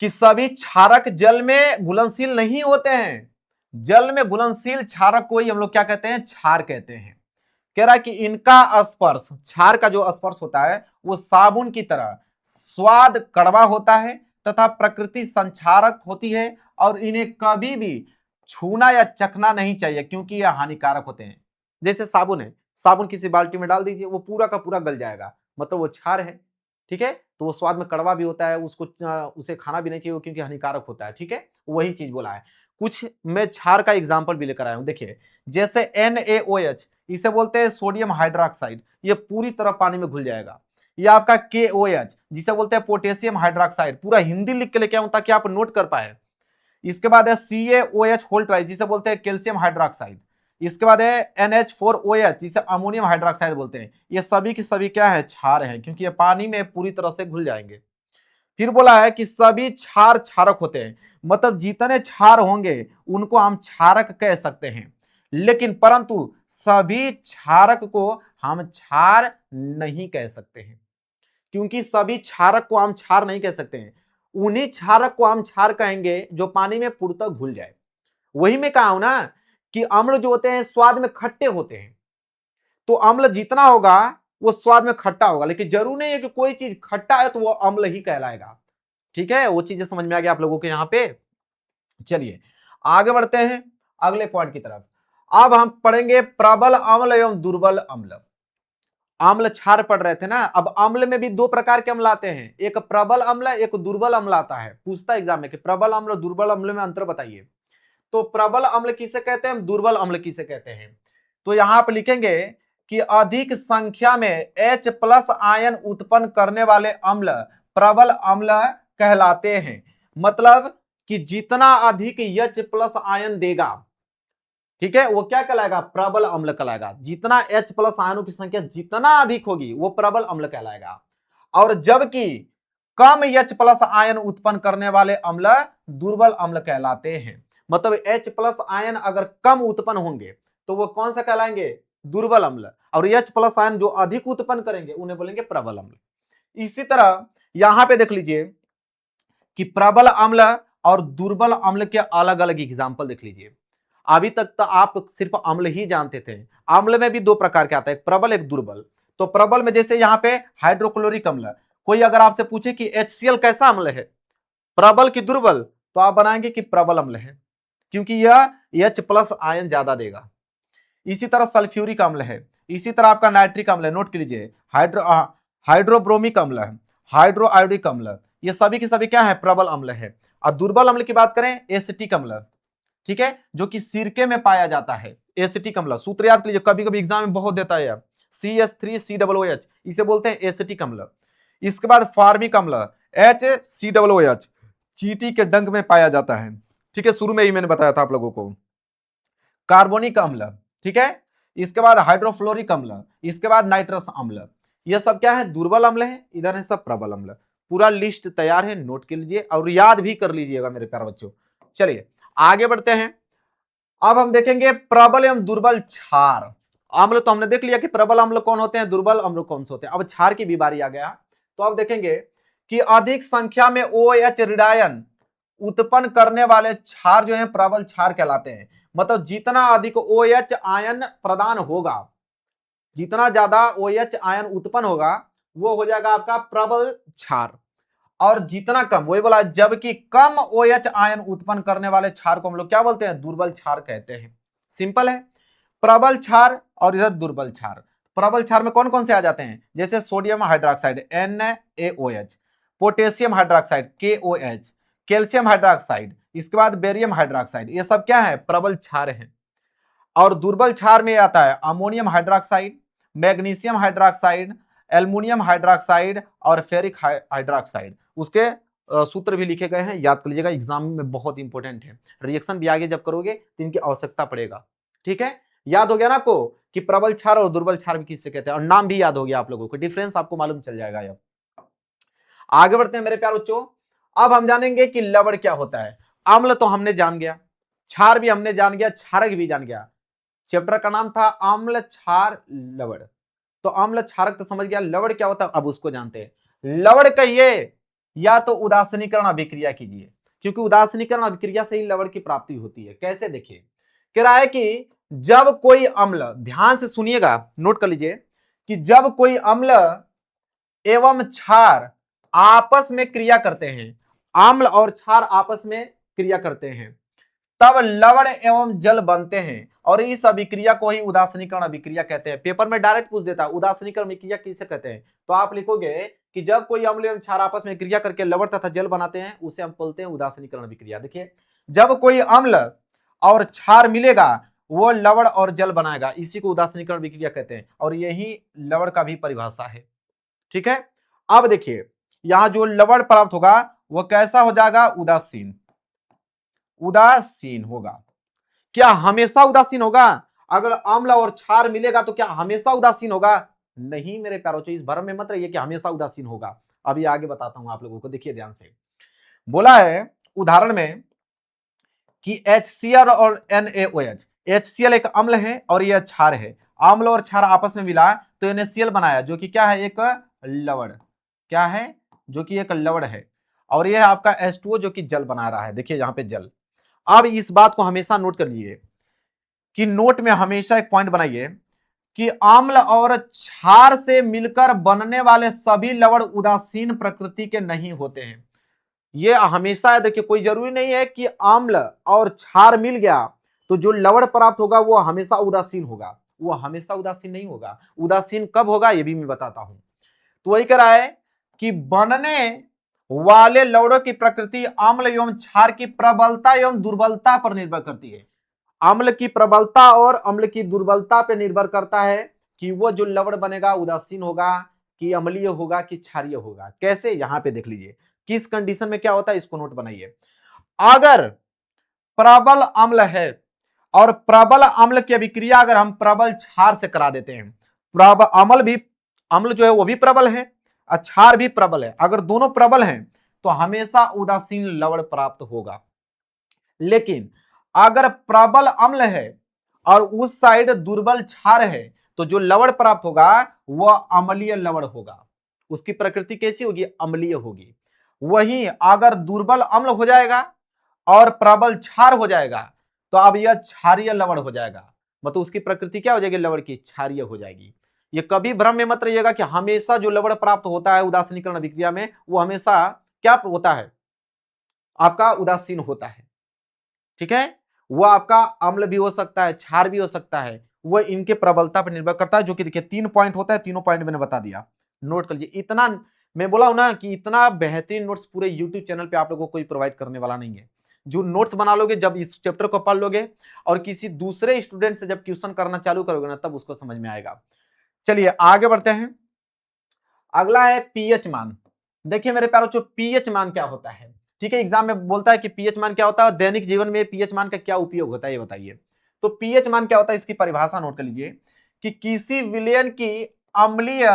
S1: सभी क्षारक जल में घुलनशील नहीं होते हैं, जल में घुलनशील क्षारक को ही हम लोग क्या कहते हैं, क्षार कहते हैं। कह रहा है कि इनका स्पर्श, क्षार का जो स्पर्श होता है वो साबुन की तरह स्वाद कड़वा होता है तथा प्रकृति संक्षारक होती है, और इन्हें कभी भी छूना या चखना नहीं चाहिए क्योंकि यह हानिकारक होते हैं। जैसे साबुन है, साबुन किसी बाल्टी में डाल दीजिए, वो पूरा का पूरा गल जाएगा, मतलब वो क्षार है, ठीक है। तो वो स्वाद में कड़वा भी होता है, उसको उसे खाना भी नहीं चाहिए क्योंकि हानिकारक होता है, ठीक है। वही चीज बोला है। कुछ मैं क्षार का एग्जाम्पल भी लेकर आया हूं, देखिए जैसे NaOH, इसे बोलते हैं सोडियम हाइड्रोक्साइड, ये पूरी तरह पानी में घुल जाएगा। ये आपका KOH जिसे बोलते हैं पोटेशियम हाइड्रोक्साइड, पूरा हिंदी लिख के लेके आऊं ताकि आप नोट कर पाए। इसके बाद है CaOH होल ट्वाइस जिसे बोलते हैं कैल्शियम हाइड्रोक्साइड। इसके बाद है NH4OH जिसे अमोनियम हाइड्रोक्साइड बोलते हैं। ये सभी की सभी क्या है, क्षार है, क्योंकि ये पानी में पूरी तरह से घुल जाएंगे। फिर बोला है कि सभी क्षार क्षारक होते हैं, मतलब जितने क्षार होंगे उनको हम क्षारक कह सकते हैं, लेकिन परंतु सभी क्षारक को हम क्षार नहीं कह सकते हैं, क्योंकि सभी क्षारक को हम क्षार नहीं कह सकते हैं। उन्हीं क्षारक को हम क्षार कहेंगे जो पानी में पूर्णतः घुल जाए। वही मैं कहा हूं ना कि अम्ल जो होते हैं स्वाद में खट्टे होते हैं, तो अम्ल जितना होगा वो स्वाद में खट्टा होगा, लेकिन जरूर नहीं है कि कोई चीज खट्टा है तो वो अम्ल ही कहलाएगा, ठीक है। वो चीजें समझ में आ गया आप लोगों के यहां पे। चलिए आगे बढ़ते हैं अगले पॉइंट की तरफ। अब हम पढ़ेंगे प्रबल अम्ल एवं दुर्बल अम्ल। अम्ल क्षार पढ़ रहे थे ना, अब अम्ल में भी दो प्रकार के अम्ल आते हैं, एक प्रबल अम्ल एक दुर्बल अम्ल आता है। पूछता एग्जाम में कि प्रबल अम्ल और दुर्बल अम्ल में अंतर बताइए। तो प्रबल अम्ल किसे कहते हैं, दुर्बल अम्ल किसे कहते हैं। तो यहां पर लिखेंगे कि अधिक संख्या में H+ आयन उत्पन्न करने वाले अम्ल प्रबल अम्ल कहलाते हैं। मतलब कि जितना अधिक H+ आयन देगा, ठीक है, वो क्या कहलाएगा, प्रबल अम्ल कहलाएगा। जितना H+ आयनों की संख्या जितना अधिक होगी वो प्रबल अम्ल कहलाएगा। और जबकि कम H+ आयन उत्पन्न करने वाले अम्ल दुर्बल अम्ल कहलाते हैं। मतलब H+ आयन अगर कम उत्पन्न होंगे तो वो कौन सा कहलाएंगे, दुर्बल अम्ल, और H प्लस आयन जो अधिक उत्पन्न करेंगे उन्हें बोलेंगे प्रबल अम्ल। इसी तरह यहां पे देख लीजिए कि प्रबल अम्ल और दुर्बल अम्ल के अलग अलग एग्जाम्पल देख लीजिए। अभी तक तो आप सिर्फ अम्ल ही जानते थे। अम्ल में भी दो प्रकार के आता है, एक प्रबल एक दुर्बल। तो प्रबल में जैसे यहाँ पे हाइड्रोक्लोरिक अम्ल, कोई अगर आपसे पूछे कि HCl कैसा अम्ल है, प्रबल की दुर्बल, तो आप बनाएंगे कि प्रबल अम्ल है, क्योंकि यह H प्लस आयन ज्यादा देगा। इसी तरह सल्फ्यूरिक अम्ल है, इसी तरह आपका नाइट्रिक अम्ल है, नोट कर लीजिए, हाइड्रोब्रोमिक अम्ल है, हाइड्रोआयोडिक अम्ल, ये सभी के सभी क्या है, प्रबल अम्ल है। और दुर्बल अम्ल की बात करें, एसिटिक अम्ल, ठीक है, जो कि सिरके में पाया जाता है। एसिटिक अम्ल सूत्र याद कर लीजिए, कभी कभी एग्जाम में बहुत देता है, CH3COOH, इसे बोलते हैं एसिटिक अम्ल। इसके बाद फार्मिक अम्ल, HCOOH, चींटी के डंक में पाया जाता है, ठीक है, शुरू में ही मैंने बताया था आप लोगों को। कार्बोनिक अम्ल, ठीक है, इसके बाद हाइड्रोफ्लोरिक अम्ल, इसके बाद नाइट्रस अम्ल, ये सब क्या है, दुर्बल अम्ल है, इधर है सब प्रबल अम्ल। पूरा लिस्ट तैयार है, नोट कर लीजिए और याद भी कर लीजिएगा मेरे प्यारे बच्चों। चलिए आगे बढ़ते हैं। अब हम देखेंगे प्रबल एवं दुर्बल क्षार अम्ल। तो हमने देख लिया कि प्रबल अम्ल कौन होते हैं, दुर्बल अम्ल कौन से होते हैं। अब क्षार की भी बारी आ गया। तो अब देखेंगे कि अधिक संख्या में OH ऋणायन उत्पन्न करने वाले क्षार जो है प्रबल क्षार कहलाते हैं। मतलब जितना अधिक OH आयन प्रदान होगा, जितना ज्यादा OH आयन उत्पन्न होगा, वो हो जाएगा आपका प्रबल क्षार। और जितना कम, वही बोला, जबकि कम OH आयन उत्पन्न करने वाले क्षार को हम लोग क्या बोलते हैं, दुर्बल क्षार कहते हैं। सिंपल है, प्रबल क्षार और इधर दुर्बल क्षार। प्रबल क्षार में कौन कौन से आ जाते हैं, जैसे sodium hydroxide NaOH, potassium hydroxide KOH, calcium hydroxide, इसके बाद बेरियम हाइड्रोक्साइड, ये सब क्या है, प्रबल क्षार है। और दुर्बल क्षार में आता है ammonium hydroxide, magnesium hydroxide, aluminium hydroxide और फेरिक हाइड्रोक्साइड। उसके सूत्र भी लिखे गए हैं, याद कर लीजिएगा, एग्जाम में बहुत इंपॉर्टेंट है। रिएक्शन भी आगे जब करोगे तो इनकी आवश्यकता पड़ेगा, ठीक है। याद हो गया ना आपको कि प्रबल क्षार और दुर्बल क्षार भी किससे कहते हैं, और नाम भी याद हो गया आप लोगों को, डिफरेंस आपको मालूम चल जाएगा। अब आगे बढ़ते हैं मेरे प्यारे बच्चों। अब हम जानेंगे कि लवण क्या होता है। अम्ल तो हमने जान गया, क्षार भी हमने जान गया, क्षारक भी जान गया। चैप्टर का नाम था अम्ल क्षार लवण। तो अम्ल क्षारक तो समझ गया, लवण क्या होता है अब उसको जानते हैं। लवण कहिए या तो उदासीनीकरण अभिक्रिया कीजिए, क्योंकि उदासीनीकरण अभिक्रिया से ही लवण की प्राप्ति होती है। कैसे, देखिए, कह रहा है कि जब कोई अम्ल, ध्यान से सुनिएगा, नोट कर लीजिए, कि जब कोई अम्ल एवं क्षार आपस में क्रिया करते हैं, अम्ल और क्षार आपस में क्रिया करते हैं, तब लवण एवं जल बनते हैं। और इस अभिक्रिया को ही उदासीनीकरण अभिक्रिया कहते हैं। पेपर में डायरेक्ट पूछ देता है उदासीनीकरण अभिक्रिया किसे कहते हैं, तो आप लिखोगे कि जब कोई अम्ल एवं क्षार आपस में क्रिया करके लवण तथा जल बनाते हैं, उसे हम बोलते हैं उदासीनीकरण अभिक्रिया। देखिए, जब कोई अम्ल और क्षार मिलेगा, वो लवण और जल बनाएगा, इसी को उदासीनीकरण अभिक्रिया कहते हैं। और यही लवण का भी परिभाषा है, ठीक है। अब देखिए, यहां जो लवण प्राप्त होगा वो कैसा हो जाएगा, उदासीन, उदासीन होगा। क्या हमेशा उदासीन होगा? अगर अम्ल और क्षार मिलेगा तो क्या हमेशा उदासीन होगा? नहीं मेरे प्यारों, इस भ्रम में मत रहिए कि हमेशा उदासीन होगा। अभी आगे बताता हूं आप लोगों को, देखिए ध्यान से। बोला है उदाहरण में कि HCl और NaOH। HCl एक अम्ल है और यह क्षार है। अम्ल और क्षार आपस में मिला तो NaCl बनाया, जो कि क्या है, एक लवण। क्या है, जो कि एक लवण है। और यह आपका H2O जो कि जल बना रहा है। देखिए यहां पे जल। अब इस बात को हमेशा नोट कर लीजिए कि नोट में हमेशा एक पॉइंट बनाइए कि अम्ल और क्षार से मिलकर बनने वाले सभी लवण उदासीन प्रकृति के नहीं होते हैं। ये हमेशा, देखिए, कोई जरूरी नहीं है कि अम्ल और क्षार मिल गया तो जो लवण प्राप्त होगा वो हमेशा उदासीन होगा। वो हमेशा उदासीन नहीं होगा। उदासीन कब होगा ये भी मैं बताता हूं। तो वही कह रहा है कि बनने वाले लवणों की प्रकृति अम्ल एवं क्षार की प्रबलता एवं दुर्बलता पर निर्भर करती है। अम्ल की प्रबलता और अम्ल की दुर्बलता पर निर्भर करता है कि वो जो लवण बनेगा उदासीन होगा कि अम्लीय होगा कि क्षारीय होगा। कैसे, यहां पे देख लीजिए किस कंडीशन में क्या होता है, इसको नोट बनाइए। अगर प्रबल अम्ल है और प्रबल अम्ल की अभिक्रिया अगर हम प्रबल क्षार से करा देते हैं, प्रबल अम्ल जो है वो भी प्रबल है, क्षार भी प्रबल है, अगर दोनों प्रबल हैं तो हमेशा उदासीन लवण प्राप्त होगा। लेकिन अगर प्रबल अम्ल है और उस साइड दुर्बल क्षार है, तो जो लवण प्राप्त होगा वह अम्लीय लवण होगा। उसकी प्रकृति कैसी होगी? अम्लीय होगी। वहीं अगर दुर्बल अम्ल हो जाएगा और प्रबल क्षार हो जाएगा तो अब यह क्षारीय लवण हो जाएगा। मतलब उसकी प्रकृति क्या हो जाएगी? लवण की क्षारीय हो जाएगी। ये कभी भ्रम में मत रहिएगा कि हमेशा जो लवण प्राप्त होता है उदासीनीकरण अभिक्रिया में वो हमेशा क्या होता है? आपका उदासीन होता है। ठीक है, वह आपका अम्ल भी हो सकता है, क्षार भी हो सकता है, वह इनके प्रबलता पर निर्भर करता है। जो कि देखिए 3 पॉइंट होता है, तीनों पॉइंट मैंने बता दिया, नोट कर लीजिए। इतना मैं बोला हूं ना कि इतना बेहतरीन नोट्स पूरे यूट्यूब चैनल पे आप लोगों को कोई प्रोवाइड करने वाला नहीं है। जो नोट्स बना लोगे जब इस चैप्टर को पढ़ लोगे और किसी दूसरे स्टूडेंट से जब क्वेश्चन करना चालू करोगे ना तब उसको समझ में आएगा। चलिए आगे बढ़ते हैं। अगला है पीएच मान। देखिए मेरे प्यारों बच्चों, पीएच मान क्या होता है? ठीक है, एग्जाम में बोलता है कि पीएच मान क्या होता है, दैनिक जीवन में पीएच मान का क्या उपयोग होता है ये बताइए। तो पीएच मान क्या होता है, इसकी परिभाषा नोट कर लीजिए कि किसी विलयन की अम्लीय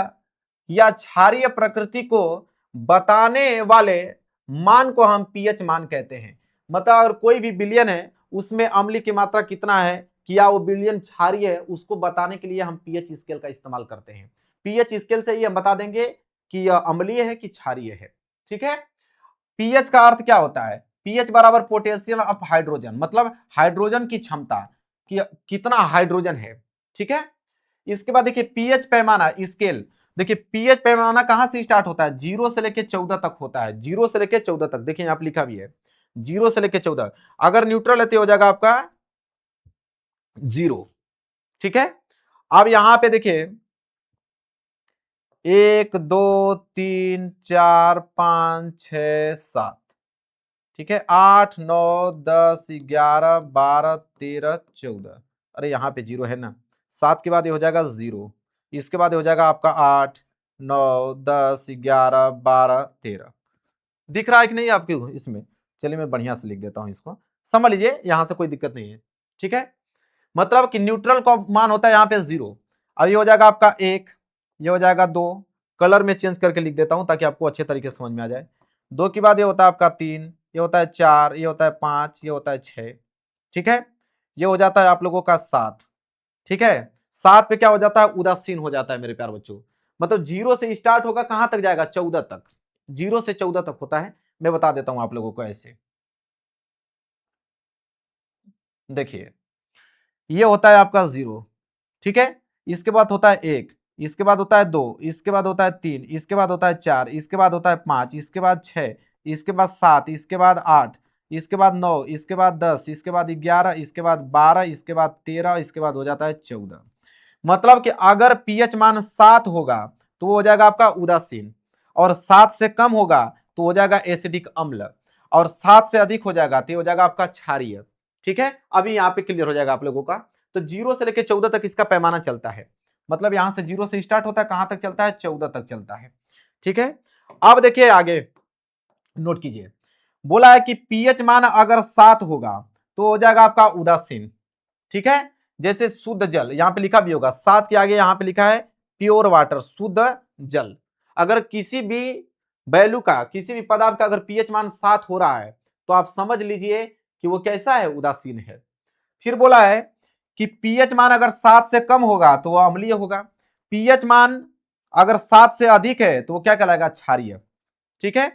S1: या क्षारीय प्रकृति को बताने वाले मान को हम पीएच मान कहते हैं। मतलब अगर कोई भी विलयन है उसमें अम्लीय की मात्रा कितना है कि या वो विलयन क्षारीय है, उसको बताने के लिए हम पीएच स्केल का इस्तेमाल करते हैं। पीएच स्केल से ही हम बता देंगे कि यह अम्लीय है कि क्षारीय है। ठीक है, पीएच का अर्थ क्या होता है? पीएच बराबर पोटेंशियल ऑफ हाइड्रोजन, मतलब हाइड्रोजन की क्षमता कि कितना हाइड्रोजन है। ठीक है, इसके बाद देखिए पीएच पैमाना स्केल। देखिए पीएच पैमाना कहां से स्टार्ट होता है? 0 से लेकर 14 तक होता है। 0 से लेकर 14 तक, देखिए यहां पर लिखा भी है 0 से लेकर 14। अगर न्यूट्रल है तो हो जाएगा आपका 0। ठीक है, अब यहां पे देखिए 1 2 3 4 5 6 7, ठीक है, 8 9 10 11 12 13 14। अरे यहाँ पे 0 है ना, 7 के बाद ये हो जाएगा 0, इसके बाद ये हो जाएगा आपका 8 9 10 11 12 13। दिख रहा है कि नहीं आपके इसमें? चलिए मैं बढ़िया से लिख देता हूँ इसको, समझ लीजिए, यहाँ से कोई दिक्कत नहीं है। ठीक है, मतलब कि न्यूट्रल का मान होता है यहाँ पे 0। अब ये हो जाएगा आपका 1, ये हो जाएगा 2, कलर में चेंज करके लिख देता हूं ताकि आपको अच्छे तरीके से समझ में आ जाए। 2 के बाद ये होता है आपका 3, ये होता है 4, ये होता है 5, ये होता है 6। ठीक है, ये हो जाता है आप लोगों का 7। ठीक है, 7 पे क्या हो जाता है? उदासीन हो जाता है मेरे प्यार बच्चों। मतलब 0 से स्टार्ट होगा, कहां तक जाएगा? 14 तक। 0 से 14 तक होता है। मैं बता देता हूं आप लोगों को ऐसे, देखिए ये होता है आपका 0। ठीक है, इसके बाद होता है 1, इसके बाद होता है 2, इसके बाद होता है 3, इसके बाद होता है 4, इसके बाद होता है 5, इसके बाद 6, इसके बाद 7, इसके बाद 8, इसके बाद 9, इसके बाद 10, इसके बाद 11, इसके बाद 12, इसके बाद 13, इसके बाद हो जाता है 14। मतलब कि अगर पीएच मान 7 होगा तो वो हो जाएगा आपका उदासीन, और 7 से कम होगा तो हो जाएगा एसिडिक अम्ल, और 7 से अधिक हो जाएगा तो हो जाएगा आपका क्षारीय। ठीक है, अभी यहाँ पे क्लियर हो जाएगा आप लोगों का। तो 0 से लेकर 14 तक इसका पैमाना चलता है। मतलब यहां से 0 से स्टार्ट होता है, कहां तक चलता है? 14 तक चलता है। ठीक है, अब देखिए आगे नोट कीजिए, बोला है कि पीएच मान अगर 7 होगा तो हो जाएगा आपका उदासीन। ठीक है, जैसे शुद्ध जल, यहां पे लिखा भी होगा 7 के आगे यहां पे लिखा है प्योर वाटर, शुद्ध जल। अगर किसी भी वैल्यू का, किसी भी पदार्थ का अगर पीएच मान 7 हो रहा है तो आप समझ लीजिए कि वो कैसा है? उदासीन है। फिर बोला है कि पीएच मान अगर 7 से कम होगा तो वह अम्लीय होगा। पीएच मान अगर 7 से अधिक है तो वो क्या कहलाएगा? क्षारीय। ठीक है,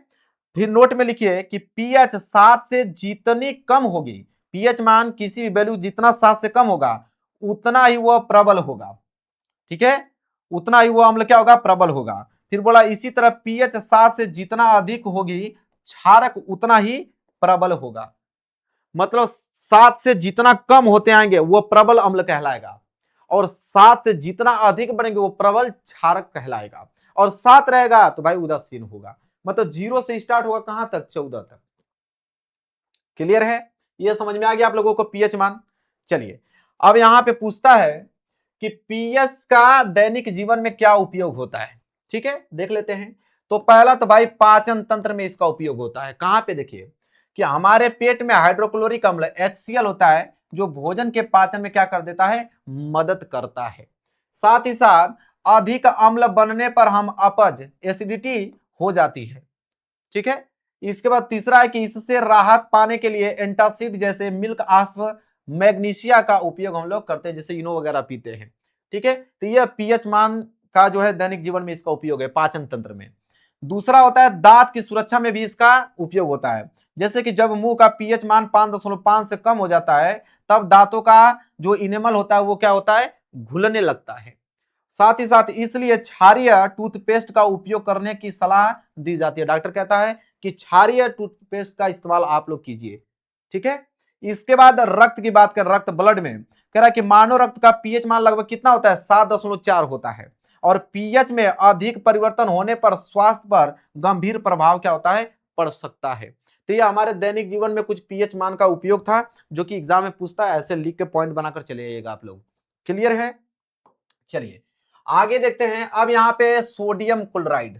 S1: फिर नोट में लिखिए कि पीएच 7 से जितनी कम होगी, पीएच मान किसी भी वैल्यू जितना 7 से कम होगा उतना ही वह प्रबल होगा। ठीक है, उतना ही वह अम्ल क्या होगा? प्रबल होगा। फिर बोला इसी तरह पीएच 7 से जितना अधिक होगी क्षारक उतना ही प्रबल होगा। मतलब 7 से जितना कम होते आएंगे वो प्रबल अम्ल कहलाएगा, और 7 से जितना अधिक बनेंगे वो प्रबल क्षारक कहलाएगा, और 7 रहेगा तो भाई उदासीन होगा। मतलब 0 से स्टार्ट होगा कहां तक? 14 तक। क्लियर है? ये समझ में आ गया आप लोगों को पीएच मान। चलिए अब यहां पे पूछता है कि पीएच का दैनिक जीवन में क्या उपयोग होता है। ठीक है, देख लेते हैं। तो पहला तो भाई पाचन तंत्र में इसका उपयोग होता है। कहां पे? देखिए कि हमारे पेट में हाइड्रोक्लोरिक अम्ल HCl होता है जो भोजन के पाचन में क्या कर देता है? मदद करता है। साथ ही साथ अधिक अम्ल बनने पर हम अपच, एसिडिटी हो जाती है। ठीक है, इसके बाद तीसरा है कि इससे राहत पाने के लिए एंटासिड जैसे मिल्क ऑफ मैग्नीशिया का उपयोग हम लोग करते हैं, जैसे इनो वगैरह पीते हैं। ठीक है, तो यह पीएच मान का जो है दैनिक जीवन में इसका उपयोग है पाचन तंत्र में। दूसरा होता है दांत की सुरक्षा में भी इसका उपयोग होता है, जैसे कि जब मुंह का पीएच मान 5.5 से कम हो जाता है तब दांतों का जो इनेमल होता है वो क्या होता है, घुलने लगता है। साथ ही साथ इसलिए क्षारीय टूथपेस्ट का उपयोग करने की सलाह दी जाती है। डॉक्टर कहता है कि क्षारीय टूथपेस्ट का इस्तेमाल आप लोग कीजिए। ठीक है, इसके बाद रक्त की बात कर, रक्त ब्लड में कह रहा है कि मानव रक्त का पीएच मान लगभग कितना होता है, 7.4 होता है, और पीएच में अधिक परिवर्तन होने पर स्वास्थ्य पर गंभीर प्रभाव क्या होता है, पड़ सकता है। तो ये हमारे दैनिक जीवन में कुछ पीएच मान का उपयोग था जो कि एग्जाम में पूछता है, ऐसे लिख के पॉइंट बनाकर चले जाइएगा आप लोग। क्लियर है? चलिए आगे देखते हैं। अब यहाँ पे सोडियम क्लोराइड,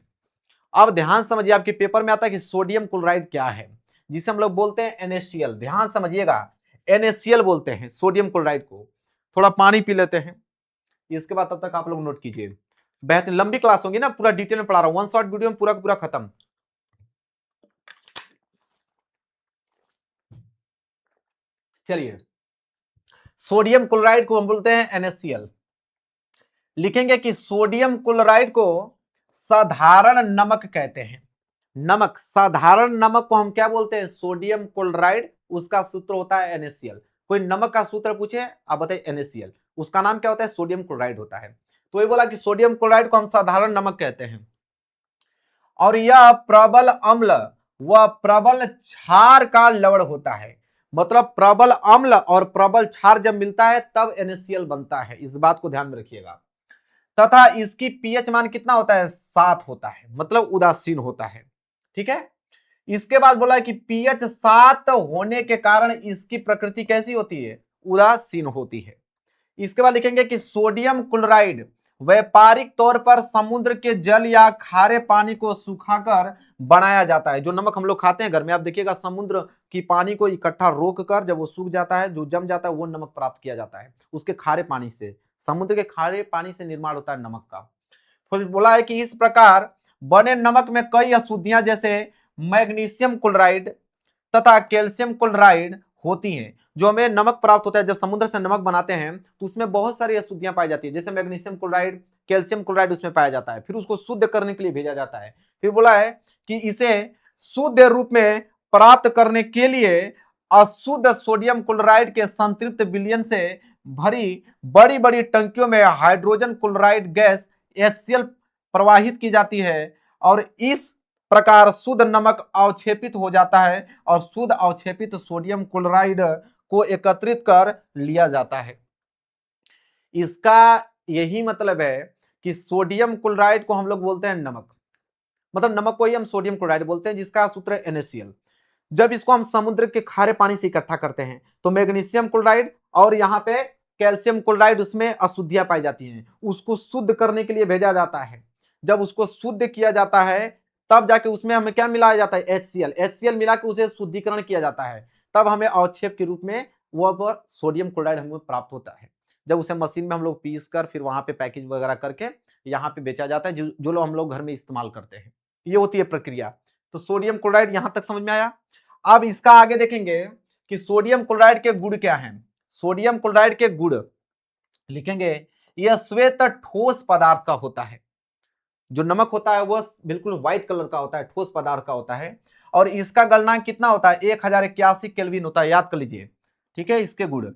S1: अब ध्यान समझिए, आपके पेपर में आता है कि सोडियम क्लोराइड क्या है, जिसे हम लोग बोलते हैं NaCl। ध्यान समझिएगा, NaCl बोलते हैं सोडियम क्लोराइड को। थोड़ा पानी पी लेते हैं, इसके बाद तब तक आप लोग नोट कीजिए। बेहतरीन लंबी क्लास होगी ना, पूरा डिटेल में पढ़ा रहा हूं, वन शॉट वीडियो में पूरा पूरा खत्म। चलिए, सोडियम क्लोराइड को हम बोलते हैं NaCl। लिखेंगे कि सोडियम क्लोराइड को साधारण नमक कहते हैं। नमक, साधारण नमक को हम क्या बोलते हैं, सोडियम क्लोराइड। उसका सूत्र होता है NaCl। कोई नमक का सूत्र पूछे आप बताइए NaCl, उसका नाम क्या होता है, सोडियम क्लोराइड होता है। तो ये बोला कि सोडियम क्लोराइड को हम साधारण नमक कहते हैं, और यह प्रबल अम्ल व प्रबल क्षार का लवण होता है। मतलब प्रबल अम्ल और प्रबल क्षार जब मिलता है तब NaCl बनता है, इस बात को ध्यान में रखिएगा। तथा इसकी पीएच मान कितना होता है, 7 होता है, मतलब उदासीन होता है। ठीक है, इसके बाद बोला कि पीएच 7 होने के कारण इसकी प्रकृति कैसी होती है, उदासीन होती है। इसके बाद लिखेंगे कि सोडियम क्लोराइड व्यापारिक तौर पर समुद्र के जल या खारे पानी को सुखाकर बनाया जाता है। जो नमक हम लोग खाते हैं घर में, आप देखिएगा समुद्र की पानी को इकट्ठा रोक कर जब वो सूख जाता है, जो जम जाता है, वो नमक प्राप्त किया जाता है उसके खारे पानी से। समुद्र के खारे पानी से निर्माण होता है नमक का। फिर बोला है कि इस प्रकार बने नमक में कई अशुद्धियां जैसे मैग्नीशियम क्लोराइड तथा कैल्शियम क्लोराइड होती हैं। जो हमें नमक प्राप्त होता है, जब समुद्र से नमक बनाते हैं तो उसमें बहुत सारी अशुद्धियां पाई जाती है, जैसे मैग्नीशियम क्लोराइड, कैल्शियम क्लोराइड उसमें पाया जाता है। फिर उसको शुद्ध करने के लिए भेजा जाता है। फिर बोला है कि इसे शुद्ध रूप में प्राप्त करने के लिए अशुद्ध सोडियम क्लोराइड के संतृप्त विलयन से भरी बड़ी बड़ी टंकियों में हाइड्रोजन क्लोराइड गैस HCl प्रवाहित की जाती है, और इस प्रकार शुद्ध नमक अवक्षेपित हो जाता है और शुद्ध अवक्षेपित सोडियम क्लोराइड को एकत्रित कर लिया जाता है। इसका यही मतलब है कि सोडियम क्लोराइड को हम लोग बोलते हैं नमक, मतलब नमक को ही हम सोडियम क्लोराइड बोलते हैं, जिसका सूत्र है NaCl। जब इसको हम समुद्र के खारे पानी से इकट्ठा करते हैं तो मैग्नीशियम क्लोराइड और यहाँ पे कैल्शियम क्लोराइड, उसमें अशुद्धियां पाई जाती हैं, उसको शुद्ध करने के लिए भेजा जाता है। जब उसको शुद्ध किया जाता है तब जाके उसमें हमें क्या मिलाया जाता है, HCl मिला के उसे शुद्धिकरण किया जाता है, तब हमें अवक्षेप के रूप में वह सोडियम क्लोराइड हमें प्राप्त होता है। जब उसे मशीन में हम लोग पीस कर फिर वहां पे पैकेज वगैरह करके यहाँ पे बेचा जाता है, जो लोग हम लोग घर में इस्तेमाल करते हैं, ये होती है प्रक्रिया। तो सोडियम क्लोराइड यहां तक समझ में आया। अब इसका आगे देखेंगे कि सोडियम क्लोराइड के गुण क्या हैं। सोडियम क्लोराइड के गुण लिखेंगे, यह श्वेत ठोस पदार्थ का होता है। जो नमक होता है वह बिल्कुल व्हाइट कलर का होता है, ठोस पदार्थ का होता है, और इसका गलनांक कितना होता है, 1081 केल्विन होता है, याद कर लीजिए। ठीक है, इसके गुण।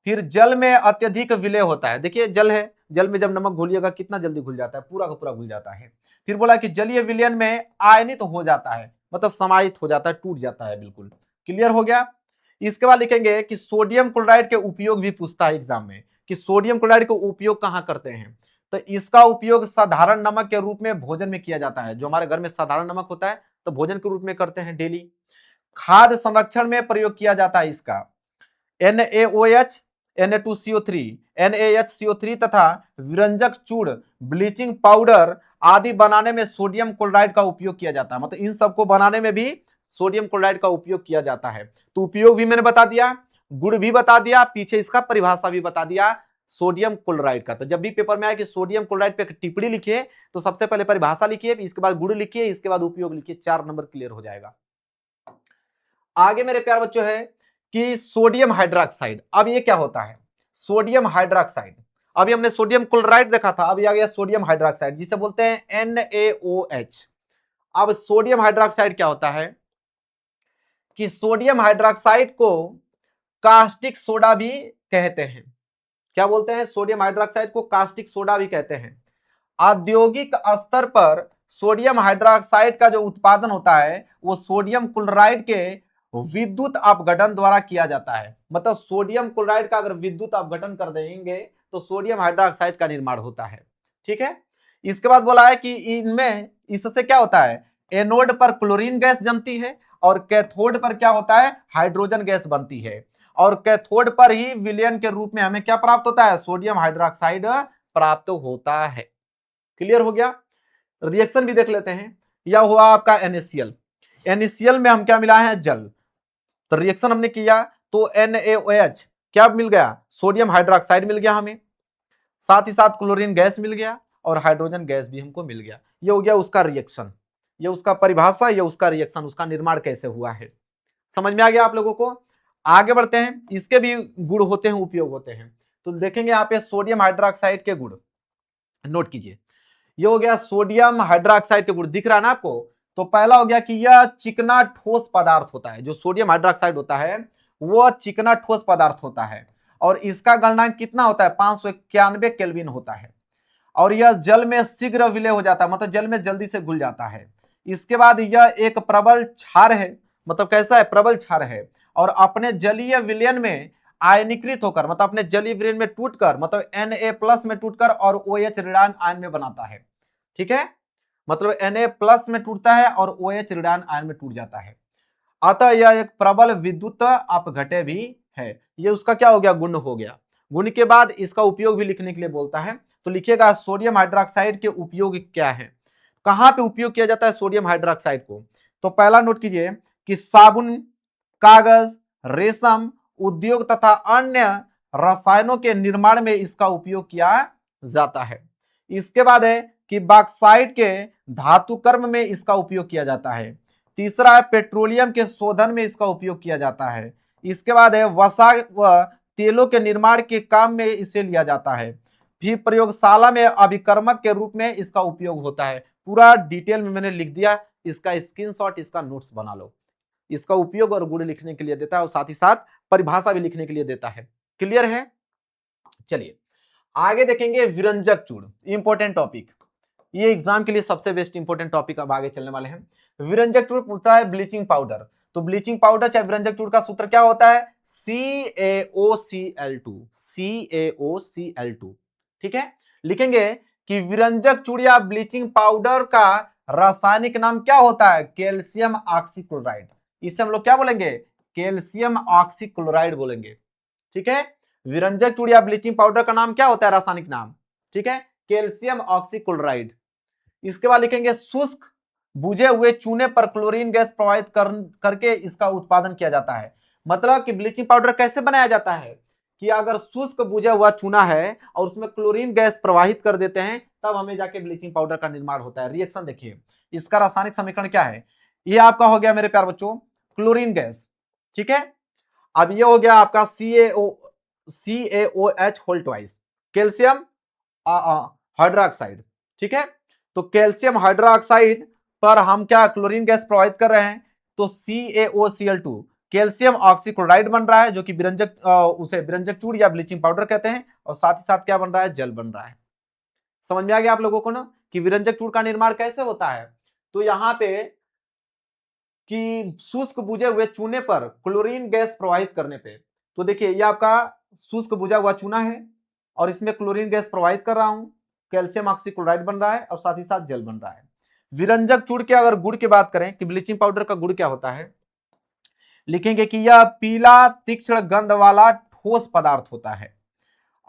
S1: फिर जल में अत्यधिक विलय होता है। देखिए जल है, जल में जब नमक घुलिएगा कितना जल्दी घुल जाता है, पूरा का पूरा घुल जाता है। फिर बोला कि जलीय विलयन में आयनित हो जाता है, मतलब समाहित हो जाता है, टूट जाता है बिल्कुल। क्लियर हो गया। इसके बाद लिखेंगे कि सोडियम क्लोराइड के उपयोग भी पूछता है एग्जाम में, कि सोडियम क्लोराइड का उपयोग कहां करते हैं। तो इसका उपयोग साधारण नमक के रूप में भोजन में किया जाता है। जो हमारे घर में साधारण नमक होता है तो भोजन के रूप में करते हैं डेली। खाद्य संरक्षण में प्रयोग किया जाता है इसका। NaOH, Na2CO3, NaHCO3 तथा विरंजक चूड़, ब्लीचिंग पाउडर आदि बनाने में सोडियम क्लोराइड का उपयोग किया जाता है। मतलब इन सबको बनाने में भी सोडियम क्लोराइड का उपयोग किया जाता है। तो उपयोग भी मैंने बता दिया, गुण भी बता दिया, पीछे इसका परिभाषा भी बता दिया सोडियम क्लोराइड का। तो जब भी पेपर में आए कि सोडियम क्लोराइड पे टिप्पणी लिखिए तो सबसे पहले परिभाषा लिखिए, इसके बाद गुण लिखिए, इसके बाद उपयोग लिखिए, 4 नंबर क्लियर हो जाएगा। आगे मेरे प्यार बच्चों है कि सोडियम हाइड्रोक्साइड, अब ये क्या होता है, सोडियम हाइड्रोक्साइड, अभी हमने सोडियम क्लोराइड देखा था, अभी आ गया सोडियम हाइड्रोक्साइड जिसे बोलते हैं NaOH। अब सोडियम हाइड्रोक्साइड क्या होता है कि सोडियम हाइड्रोक्साइड को कास्टिक सोडा भी कहते हैं। क्या बोलते हैं, सोडियम हाइड्रोक्साइड को कास्टिक सोडा भी कहते हैं। औद्योगिक स्तर पर सोडियम हाइड्रोक्साइड का जो उत्पादन होता है वो सोडियम क्लोराइड के विद्युत अपघटन द्वारा किया जाता है। मतलब सोडियम क्लोराइड का अगर विद्युत अपघटन कर देंगे तो सोडियम हाइड्रोक्साइड का निर्माण होता है। ठीक है, इसके बाद बोला है कि इनमें इससे क्या होता है, एनोड पर क्लोरीन गैस जमती है और कैथोड पर क्या होता है, हाइड्रोजन गैस बनती है। और कैथोड पर ही विलयन के रूप में हमें क्या प्राप्त होता है, सोडियम हाइड्रोक्साइड प्राप्त होता है। क्लियर हो गया। रिएक्शन भी देख लेते हैं। यह हुआ आपका NaCl, NaCl में हम क्या मिला है, जल। तो रिएक्शन हमने किया तो NaOH क्या मिल गया, सोडियम हाइड्रोक्साइड मिल गया हमें, साथ ही साथ क्लोरीन गैस मिल गया और हाइड्रोजन गैस भी हमको मिल गया। ये हो गया उसका रिएक्शन, ये उसका परिभाषा, ये उसका रिएक्शन, उसका निर्माण कैसे हुआ है। समझ में आ गया आप लोगों को। आगे बढ़ते हैं, इसके भी गुण होते हैं, उपयोग होते हैं। तो देखेंगे यहाँ पे सोडियम हाइड्रोक्साइड के गुण, नोट कीजिए। ये हो गया सोडियम हाइड्रोक्साइड के गुण, दिख रहा है ना आपको। तो पहला हो गया कि यह चिकना ठोस पदार्थ होता है, जो सोडियम हाइड्रोक्साइड होता है वो चिकना ठोस पदार्थ होता है और इसका गलनांक कितना होता है, 591 केल्विन होता है। और यह जल में शीघ्र विलय हो जाता है, मतलब जल में जल्दी से घुल जाता है। इसके बाद यह एक प्रबल क्षार है, मतलब कैसा है, प्रबल क्षार है। और अपने जलीय विलयन में आयनीकृत होकर, मतलब अपने जलीय विलयन में टूटकर, मतलब Na+ में टूटकर और OH ऋणायन आयन में बनाता है। ठीक है, मतलब Na+ में टूटता है और OH ऋणायन आयन में टूट जाता है। अतः यह एक प्रबल विद्युत अपघट्य भी है। ये उसका क्या हो गया, गुण हो गया। गुण के बाद इसका उपयोग भी लिखने के लिए बोलता है, तो लिखिएगा सोडियम हाइड्रोक्साइड के उपयोग क्या है, कहां पे उपयोग किया जाता है सोडियम हाइड्रोक्साइड को। तो पहला नोट कीजिए कि साबुन, कागज, रेशम उद्योग तथा अन्य रसायनों के निर्माण में इसका उपयोग किया जाता है। इसके बाद है कि बॉक्साइट के धातु कर्म में इसका उपयोग किया जाता है। तीसरा है पेट्रोलियम के शोधन में इसका उपयोग किया जाता है। इसके बाद है वसा व तेलों के निर्माण के काम में इसे लिया जाता है। फिर प्रयोगशाला में अभिकर्मक के रूप में इसका उपयोग होता है। पूरा डिटेल में मैंने लिख दिया, इसका स्क्रीनशॉट, इसका नोट्स बना लो। इसका उपयोग और गुण लिखने के लिए देता है और साथ ही साथ परिभाषा भी लिखने के लिए देता है। क्लियर है। चलिए आगे देखेंगे विरंजक चूर्ण, इंपॉर्टेंट टॉपिक, ये एग्जाम के लिए सबसे बेस्ट इंपॉर्टेंट टॉपिक अब आगे चलने वाले हैं। विरंजक चूर्ण पूछता है ब्लीचिंग पाउडर, तो ब्लीचिंग पाउडर चाहे विरंजक चूर्ण का सूत्र क्या होता है, CaOCl2, CaOCl2। ठीक है, लिखेंगे कि विरंजक चूर्ण या ब्लीचिंग पाउडर का रासायनिक नाम क्या होता है, कैल्शियम ऑक्सीक्लोराइड। इसे हम लोग क्या बोलेंगे, कैल्शियम ऑक्सीक्लोराइड बोलेंगे। ठीक है, विरंजक चूर्ण या ब्लीचिंग पाउडर का नाम क्या होता है, रासायनिक नाम, ठीक है, कैल्शियम ऑक्सीक्लोराइड। इसके बाद लिखेंगे शुष्क बुझे हुए चूने पर क्लोरीन गैस प्रवाहित करके इसका उत्पादन किया जाता है। मतलब कि ब्लीचिंग पाउडर कैसे बनाया जाता है कि अगर शुष्क बुझा हुआ चूना है और उसमें क्लोरीन गैस प्रवाहित कर देते हैं तब हमें जाके ब्लीचिंग पाउडर का निर्माण होता है। रिएक्शन देखिए, इसका रासायनिक समीकरण क्या है, ये आपका हो गया मेरे प्यार बच्चों क्लोरीन गैस। ठीक है, अब ये हो गया आपका CaOH whole twice, calcium hydroxide. ठीक है, तो कैल्शियम हाइड्रोक्साइड पर हम क्या क्लोरीन गैस प्रवाहित कर रहे हैं, तो CaOCl2 कैल्शियम ऑक्सीक्लोराइड बन रहा है, जो कि विरंजक उसे विरंजक चूर्ण या ब्लीचिंग पाउडर कहते हैं। और साथ ही साथ क्या बन रहा है, जल बन रहा है। समझ में आ गया आप लोगों को ना कि विरंजक चूर्ण का निर्माण कैसे होता है। तो यहां पे कि शुष्क बुझे हुए चूने पर क्लोरीन गैस प्रवाहित करने पे, तो देखिए ये आपका शुष्क बुझा हुआ चूना है और इसमें क्लोरीन गैस प्रवाहित कर रहा हूं, कैल्शियम ऑक्सीक्लोराइड बन रहा है और साथ ही साथ जल बन रहा है। विरंजक चूर्ण के अगर गुण की बात करें कि ब्लीचिंग पाउडर का गुण क्या होता है, लिखेंगे कि यह पीला तीक्ष्ण गंध वाला ठोस पदार्थ होता है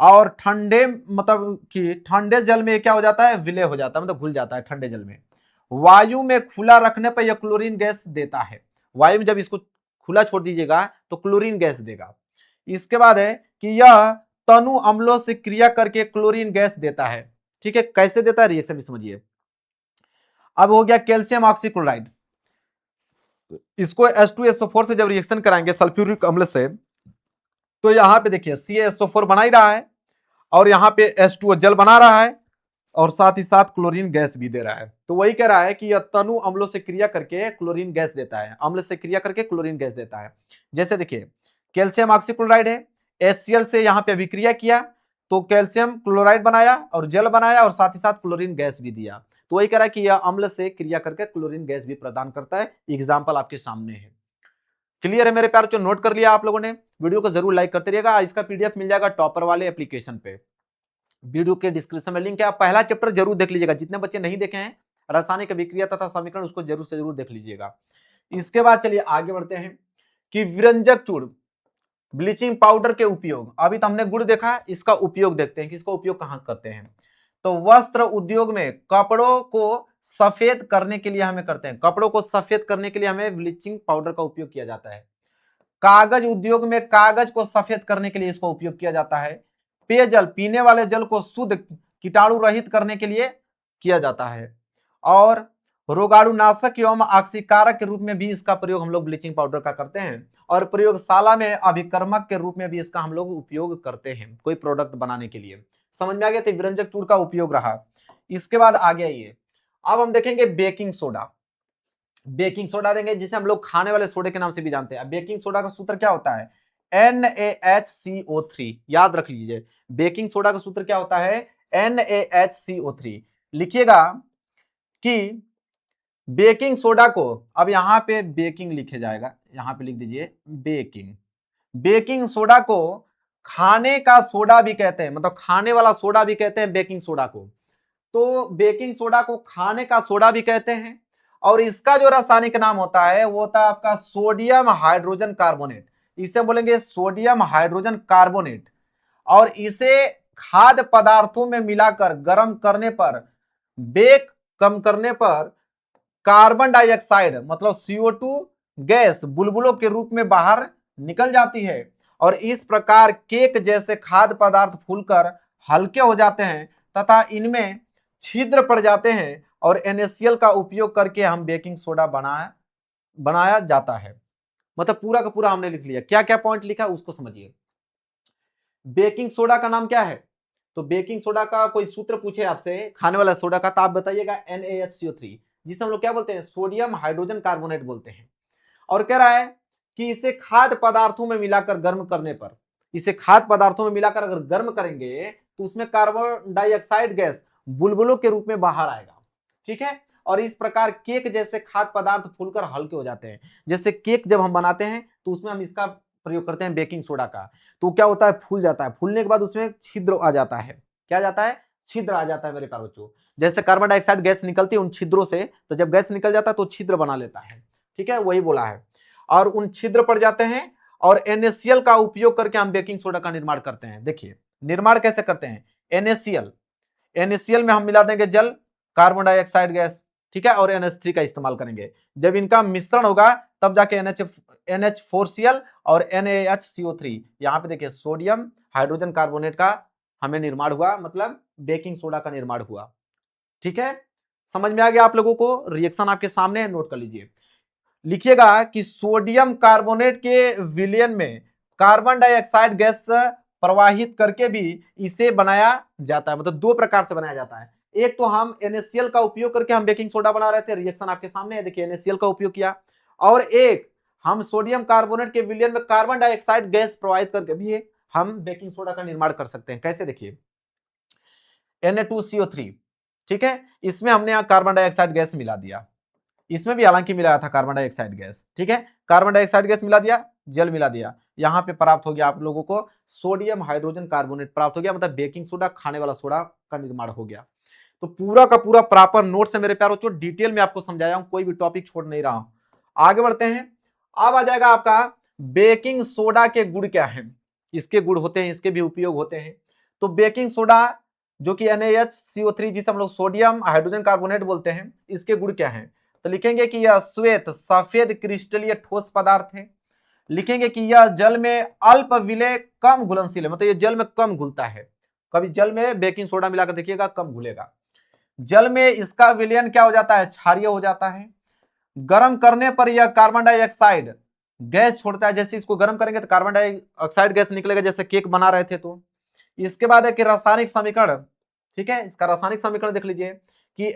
S1: और ठंडे मतलब कि ठंडे जल में क्या हो जाता है, विलय हो जाता है, मतलब घुल जाता है ठंडे जल में। वायु में खुला रखने पर यह क्लोरीन गैस देता है, वायु में जब इसको खुला छोड़ दीजिएगा तो क्लोरीन गैस देगा। इसके बाद है कि यह तनु अम्लों से क्रिया करके क्लोरीन गैस देता है। ठीक है, कैसे देता है रिएक्शन भी समझिए। अब हो गया कैल्शियम ऑक्सीक्लोराइड, इसको H2SO4 से जब रिएक्शन कराएंगे सल्फ्यूरिक अम्ल से, तो यहां पे देखिए CaSO4 बना ही रहा है और यहाँ पे H2O जल बना रहा है और साथ ही साथ क्लोरीन गैस भी दे रहा है। तो वही कह रहा है कि यह तनु अम्लों से क्रिया करके क्लोरीन गैस देता है, अम्ल से क्रिया करके क्लोरीन गैस देता है। जैसे देखिए कैल्शियम ऑक्सीक्लोराइड है, HCl से यहाँ पे अभिक्रिया किया तो कैल्शियम क्लोराइड बनाया और जल बनाया और साथ ही साथ क्लोरीन गैस भी दिया। तो वही कह रहा है कि यह अम्ल से क्रिया करके क्लोरीन गैस भी प्रदान करता है। एग्जाम्पल आपके सामने है। क्लियर है मेरे प्यार, जो नोट कर लिया आप लोगों ने? वीडियो को जरूर लाइक करते रहिएगा। इसका PDF मिल जाएगा टॉपर वाले एप्लीकेशन पे, वीडियो के डिस्क्रिप्शन में लिंक है। आप पहला चैप्टर जरूर देख लीजिएगा, जितने बच्चे नहीं देखे हैं रासायनिक अभिक्रिया तथा समीकरण, उसको जरूर से जरूर देख लीजिएगा। इसके बाद चलिए आगे बढ़ते हैं कि विरंजक चूर्ण, ब्लीचिंग पाउडर के उपयोग। अभी तो हमने गुड़ देखा, इसका उपयोग देखते हैं कि इसका उपयोग कहां करते हैं। तो वस्त्र उद्योग में कपड़ों को सफेद करने के लिए हमें करते हैं, कपड़ों को सफेद करने के लिए हमें ब्लीचिंग पाउडर का उपयोग किया जाता है। कागज उद्योग में कागज को सफेद करने के लिए इसका उपयोग किया जाता है। पेयजल, पीने वाले जल को शुद्ध कीटाणु रहित करने के लिए किया जाता है। और रोगाणुनाशक एवं ऑक्सीकारक के रूप में भी इसका प्रयोग हम लोग ब्लीचिंग पाउडर का करते हैं। और प्रयोगशाला में अभिकर्मक के रूप में भी इसका हम लोग उपयोग करते हैं कोई प्रोडक्ट बनाने के लिए। समझ में आ गया? तो विरंजक चूर्ण का उपयोग रहा। इसके बाद आ गया ये, अब हम देखेंगे बेकिंग सोडा। बेकिंग सोडा देंगे जिसे हम लोग खाने वाले सोडे के नाम से भी जानते हैं। बेकिंग सोडा का सूत्र क्या होता है? NaHCO3। याद रख लीजिए, बेकिंग सोडा का सूत्र क्या होता है? NaHCO3। लिखिएगा कि बेकिंग सोडा को, अब यहां पे बेकिंग लिखे जाएगा, यहां पे लिख दीजिए बेकिंग। बेकिंग सोडा को खाने का सोडा भी कहते हैं, मतलब खाने वाला सोडा भी कहते हैं बेकिंग सोडा को। तो बेकिंग सोडा को खाने का सोडा भी कहते हैं। और इसका जो रासायनिक नाम होता है वो होता है आपका सोडियम हाइड्रोजन कार्बोनेट। इसे बोलेंगे सोडियम हाइड्रोजन कार्बोनेट। और इसे खाद्य पदार्थों में मिलाकर गर्म करने पर, बेक कम करने पर कार्बन डाइऑक्साइड मतलब CO2 गैस बुलबुलों के रूप में बाहर निकल जाती है। और इस प्रकार केक जैसे खाद्य पदार्थ फूलकर हल्के हो जाते हैं तथा इनमें छिद्र पड़ जाते हैं और NaCl का उपयोग करके हम बेकिंग सोडा बनाया जाता है। मतलब पूरा का पूरा हमने लिख लिया, क्या क्या पॉइंट लिखा उसको समझिए। बेकिंग सोडा का नाम क्या है? तो बेकिंग सोडा का कोई सूत्र पूछे आपसे खाने वाला सोडा का, तो आप बताइएगा NaHCO3, जिसे हम लोग क्या बोलते हैं? सोडियम हाइड्रोजन कार्बोनेट बोलते हैं। और कह रहा है कि इसे खाद्य पदार्थों में मिलाकर गर्म करने पर, इसे खाद्य पदार्थों में मिलाकर अगर गर्म करेंगे तो उसमें कार्बन डाइऑक्साइड गैस बुलबुलों के रूप में बाहर आएगा। ठीक है? और इस प्रकार केक जैसे खाद्य पदार्थ फूलकर हल्के हो जाते हैं। जैसे केक जब हम बनाते हैं तो उसमें हम इसका प्रयोग करते हैं बेकिंग सोडा का, तो क्या होता है? फूल जाता है। फूलने के बाद उसमें छिद्र आ जाता है। क्या जाता है? छिद्र आ जाता है मेरे प्यारे बच्चों। जैसे कार्बन डाइऑक्साइड गैस निकलती है उन छिद्रों से, तो जब गैस निकल जाता है तो छिद्र बना लेता है। ठीक है, वही बोला है। और उन छिद्र पड़ जाते हैं और NaCl का उपयोग करके हम बेकिंग सोडा का निर्माण करते हैं। देखिए निर्माण कैसे करते हैं? NaCl में हम मिला देंगे जल, कार्बन डाइऑक्साइड गैस, ठीक है, और NH3 का इस्तेमाल करेंगे। जब इनका मिश्रण होगा तब जाके NH4Cl और NaHCO3, यहां पे देखिए सोडियम हाइड्रोजन कार्बोनेट का हमें निर्माण हुआ, मतलब बेकिंग सोडा का निर्माण हुआ। ठीक है, समझ में आ गया आप लोगों को? रिएक्शन आपके सामने है, नोट कर लीजिए। लिखिएगा कि सोडियम कार्बोनेट के विलयन में कार्बन डाइऑक्साइड गैस प्रवाहित करके भी इसे बनाया जाता है। मतलब दो प्रकार से बनाया जाता है। एक तो हम NaCl का उपयोग करके हम बेकिंग सोडा बना रहे थे, रिएक्शन आपके सामने है, देखिए NaCl का उपयोग किया। और एक हम सोडियम कार्बोनेट के विलयन में कार्बन डाइऑक्साइड गैस प्रवाहित करके भी हम बेकिंग सोडा का निर्माण कर सकते हैं। कैसे? देखिए Na2CO3, ठीक है, इसमें हमने यहां कार्बन डाइऑक्साइड गैस मिला दिया, इसमें भी हालांकि मिलाया था कार्बन डाइऑक्साइड गैस। ठीक है, कार्बन डाइऑक्साइड गैस मिला दिया, जल मिला दिया, यहां पे प्राप्त हो गया आप लोगों को सोडियम हाइड्रोजन कार्बोनेट प्राप्त हो गया। मतलब बेकिंग सोडा, खाने वाला सोडा का निर्माण हो गया। तो पूरा का पूरा प्रॉपर नोट से मेरे प्यारे बच्चों डिटेल में आपको समझाया हूं, कोई भी टॉपिक छोड़ नहीं रहा हूं। आगे बढ़ते हैं। अब आ जाएगा आपका बेकिंग सोडा के गुण क्या है। इसके गुण होते हैं, इसके भी उपयोग होते हैं। तो बेकिंग सोडा जो कि NaHCO3 जिसे हम लोग सोडियम हाइड्रोजन कार्बोनेट बोलते हैं, इसके गुण क्या है? तो लिखेंगे कि यह श्वेत सफेद क्रिस्टलीय ठोस पदार्थ है। लिखेंगे कि यह जल में अल्प विलय कम घुलनशील है, मतलब यह जल में कम घुलता है। कभी जल में बेकिंग सोडा मिलाकर देखिएगा, कम घुलेगा। जल में इसका विलयन क्या हो जाता है? क्षारीय हो जाता है। गर्म करने पर यह कार्बन डाइऑक्साइड गैस छोड़ता है। जैसे इसको गर्म करेंगे तो कार्बन डाइऑक्साइड गैस निकलेगा, जैसे केक बना रहे थे। तो इसके बाद है कि रासायनिक समीकरण, ठीक है, इसका रासायनिक समीकरण देख लीजिए कि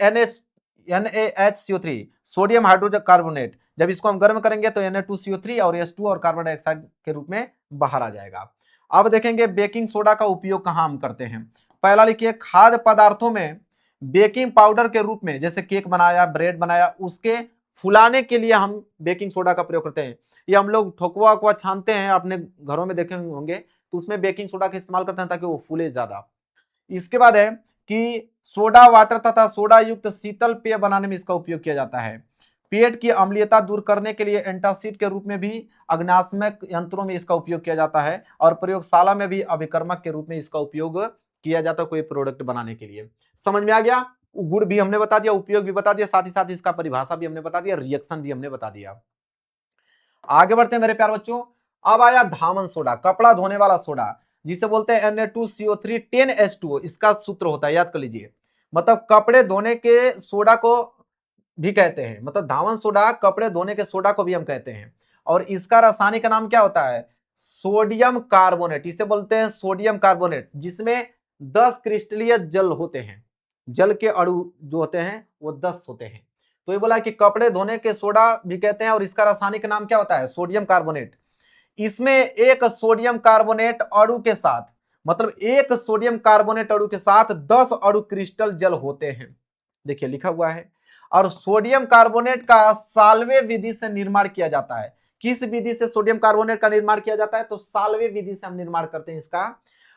S1: NaHCO3 सोडियम हाइड्रोजन कार्बोनेट, जब इसको हम गर्म करेंगे तो Na2CO3 और H2 और कार्बन डाइऑक्साइड के रूप में बाहर आ जाएगा। अब देखेंगे बेकिंग सोडा का उपयोग कहां हम करते हैं। पहला लिखिए, खाद्य पदार्थों में बेकिंग पाउडर के रूप में, जैसे केक बनाया, ब्रेड बनाया, उसके फुलाने के लिए हम बेकिंग सोडा का प्रयोग करते हैं। ये हम लोग ठोकवा वकवा छानते हैं, अपने घरों में देखे होंगे, तो उसमें बेकिंग सोडा का इस्तेमाल करते हैं ताकि वो फूले ज्यादा। इसके बाद है कि सोडा वाटर तथा सोडा युक्त शीतल पेय बनाने में इसका उपयोग किया जाता है। पेट की अम्लीयता दूर करने के लिए एंटासिड के रूप में भी अग्नाशमक यंत्रों में इसका उपयोग किया जाता है, और प्रयोगशाला में भी अभिकर्मक के रूप में इसका उपयोग किया जाता है कोई प्रोडक्ट बनाने के लिए। समझ में आ गया? गुण भी हमने बता दिया, उपयोग भी बता दिया, साथ ही साथ इसका परिभाषा भी हमने बता दिया, रिएक्शन भी हमने बता दिया। आगे बढ़ते हैं मेरे प्यार बच्चों। अब आया धामन सोडा, कपड़ा धोने वाला सोडा, जिसे बोलते हैं Na2CO3 10H2O। इसका सूत्र होता है, याद कर लीजिए, मतलब कपड़े धोने के सोडा को भी कहते हैं, मतलब धामन सोडा कपड़े धोने के सोडा को भी हम कहते हैं। और इसका रासायनिक नाम क्या होता है? Sodium carbonate. इसे बोलते हैं सोडियम कार्बोनेट, जिसमें 10 क्रिस्टलीय जल होते हैं। जल के अणु जो होते हैं वो 10 होते हैं। तो ये बोला कि कपड़े धोने के सोडा भी कहते हैं, और इसका रासायनिक नाम क्या होता है? Sodium carbonate. इसमें एक सोडियम कार्बोनेट अणु के साथ, मतलब एक सोडियम कार्बोनेट अणु के साथ 10 अणु क्रिस्टल जल होते हैं। देखिए लिखा हुआ है। और सोडियम कार्बोनेट का साल्वे विधि से निर्माण किया जाता है। किस विधि से सोडियम कार्बोनेट का निर्माण किया जाता है? तो साल्वे विधि से हम निर्माण करते हैं इसका।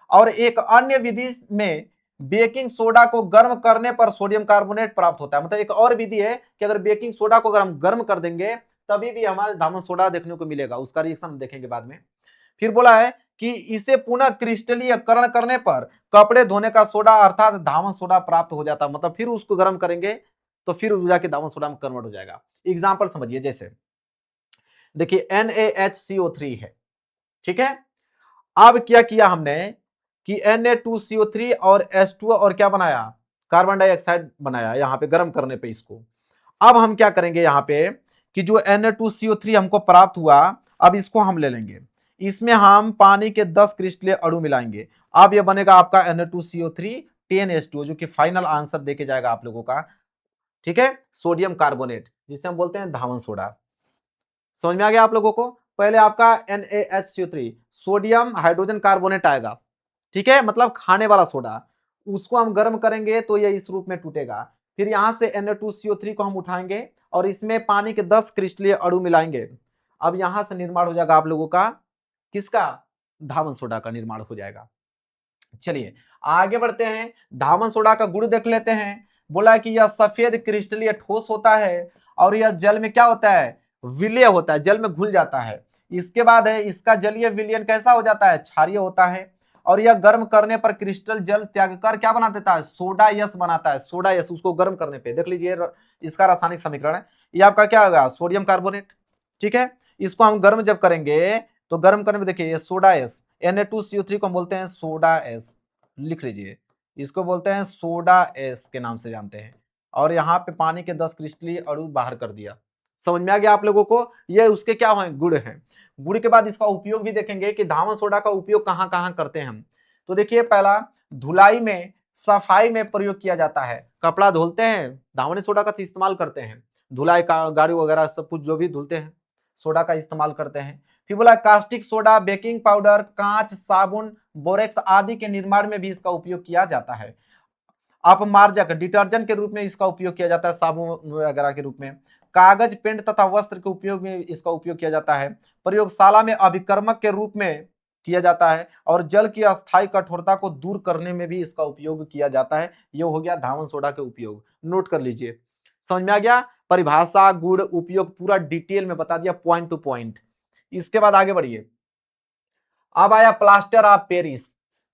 S1: और एक अन्य विधि में बेकिंग सोडा को गर्म करने पर सोडियम कार्बोनेट प्राप्त होता है। मतलब एक और विधि है कि अगर बेकिंग सोडा को अगर हम गर्म कर देंगे तभी भी हमारे धामन सोडा देखने को मिलेगा, उसका रिएक्शन हम देखेंगे बाद में। फिर बोला है कि इसे पुनः क्रिस्टलीयकरण करने पर कपड़े धोने का सोडा अर्थात धामन सोडा प्राप्त हो जाता है। मतलब फिर उसको गर्म करेंगे तो फिर जाके धामन सोडा में कन्वर्ट हो जाएगा। एग्जाम्पल समझिए, जैसे देखिए NaHCO3 है, ठीक है। अब क्या किया हमने कि Na2CO3 और H2O और क्या बनाया? कार्बन डाइऑक्साइड बनाया, यहां पे गर्म करने पे इसको। अब हम क्या करेंगे यहां पे कि जो Na2CO3 हमको प्राप्त हुआ, अब इसको हम ले लेंगे, इसमें हम पानी के 10 क्रिस्टलीय अणु मिलाएंगे। अब यह बनेगा आपका Na2CO3 10H2O, जो कि फाइनल आंसर देके जाएगा आप लोगों का, ठीक है, सोडियम कार्बोनेट, जिसे हम बोलते हैं धामन सोडा। समझ में आ गया आप लोगों को? पहले आपका NaHCO3 सोडियम हाइड्रोजन कार्बोनेट आएगा, ठीक है, मतलब खाने वाला सोडा। उसको हम गर्म करेंगे तो ये इस रूप में टूटेगा। फिर यहां से Na2CO3 को हम उठाएंगे और इसमें पानी के 10 क्रिस्टलीय अणु मिलाएंगे। अब यहां से निर्माण हो जाएगा आप लोगों का किसका? धामन सोडा का निर्माण हो जाएगा। चलिए आगे बढ़ते हैं, धामन सोडा का गुण देख लेते हैं। बोला कि यह सफेद क्रिस्टलीय ठोस होता है और यह जल में क्या होता है? विलय होता है, जल में घुल जाता है। इसके बाद है इसका जलीय विलयन कैसा हो जाता है? क्षारीय होता है। और यह गर्म करने पर क्रिस्टल जल त्याग कर क्या बना देता है? सोडा यस बनाता है। सोडा यस, उसको गर्म करने पे देख लीजिए इसका रासायनिक समीकरण है, ये आपका क्या होगा? सोडियम कार्बोनेट, ठीक है। इसको हम गर्म जब करेंगे तो गर्म करने में देखिए ये सोडा एस, Na2CO3 को हम बोलते हैं सोडा एस, लिख लीजिए, इसको बोलते हैं सोडा एस के नाम से जानते हैं। और यहाँ पे पानी के 10 क्रिस्टलीय अणु बाहर कर दिया। समझ में आ गया आप लोगों को? ये उसके क्या है? गुण है। गुण के बाद इसका उपयोग भी देखेंगे कि धामन सोडा का उपयोग कहां कहां करते हैं हम। तो देखिए पहला, धुलाई में, सफाई में प्रयोग किया जाता है। कपड़ा धुलते हैं, धामन सोडा का इस्तेमाल करते हैं। धुलाई का गाड़ी वगैरह सब कुछ जो भी धुलते हैं, सोडा का इस्तेमाल करते हैं। फिर बोला कास्टिक सोडा, बेकिंग पाउडर, कांच, साबुन, बोरेक्स आदि के निर्माण में भी इसका उपयोग किया जाता है। अपमार्जक, डिटर्जेंट के रूप में इसका उपयोग किया जाता है, साबुन वगैरह के रूप में। कागज, पेंट तथा वस्त्र के उपयोग में इसका उपयोग किया जाता है। प्रयोगशाला में अभिकर्मक के रूप में किया जाता है। और जल की अस्थायी कठोरता को दूर करने में भी इसका उपयोग किया जाता है। यह हो गया धामन सोडा के उपयोग, नोट कर लीजिए। समझ में आ गया? परिभाषा, गुण, उपयोग पूरा डिटेल में बता दिया, पॉइंट टू पॉइंट। इसके बाद आगे बढ़िए। अब आया प्लास्टर ऑफ पेरिस,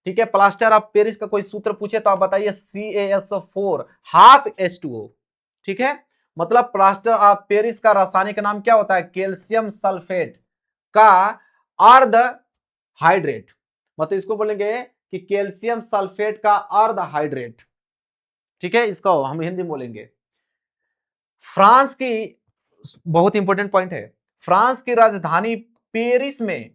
S1: ठीक है। प्लास्टर ऑफ पेरिस का कोई सूत्र पूछे तो आप बताइए CaSO4 हाफ H2O, ठीक है। मतलब प्लास्टर ऑफ पेरिस का रासायनिक नाम क्या होता है? कैल्शियम सल्फेट का अर्ध हाइड्रेट, मतलब इसको बोलेंगे कि कैल्शियम सल्फेट का अर्ध हाइड्रेट, ठीक है। इसको हम हिंदी में बोलेंगे। फ्रांस की बहुत इंपॉर्टेंट पॉइंट है। फ्रांस की राजधानी पेरिस में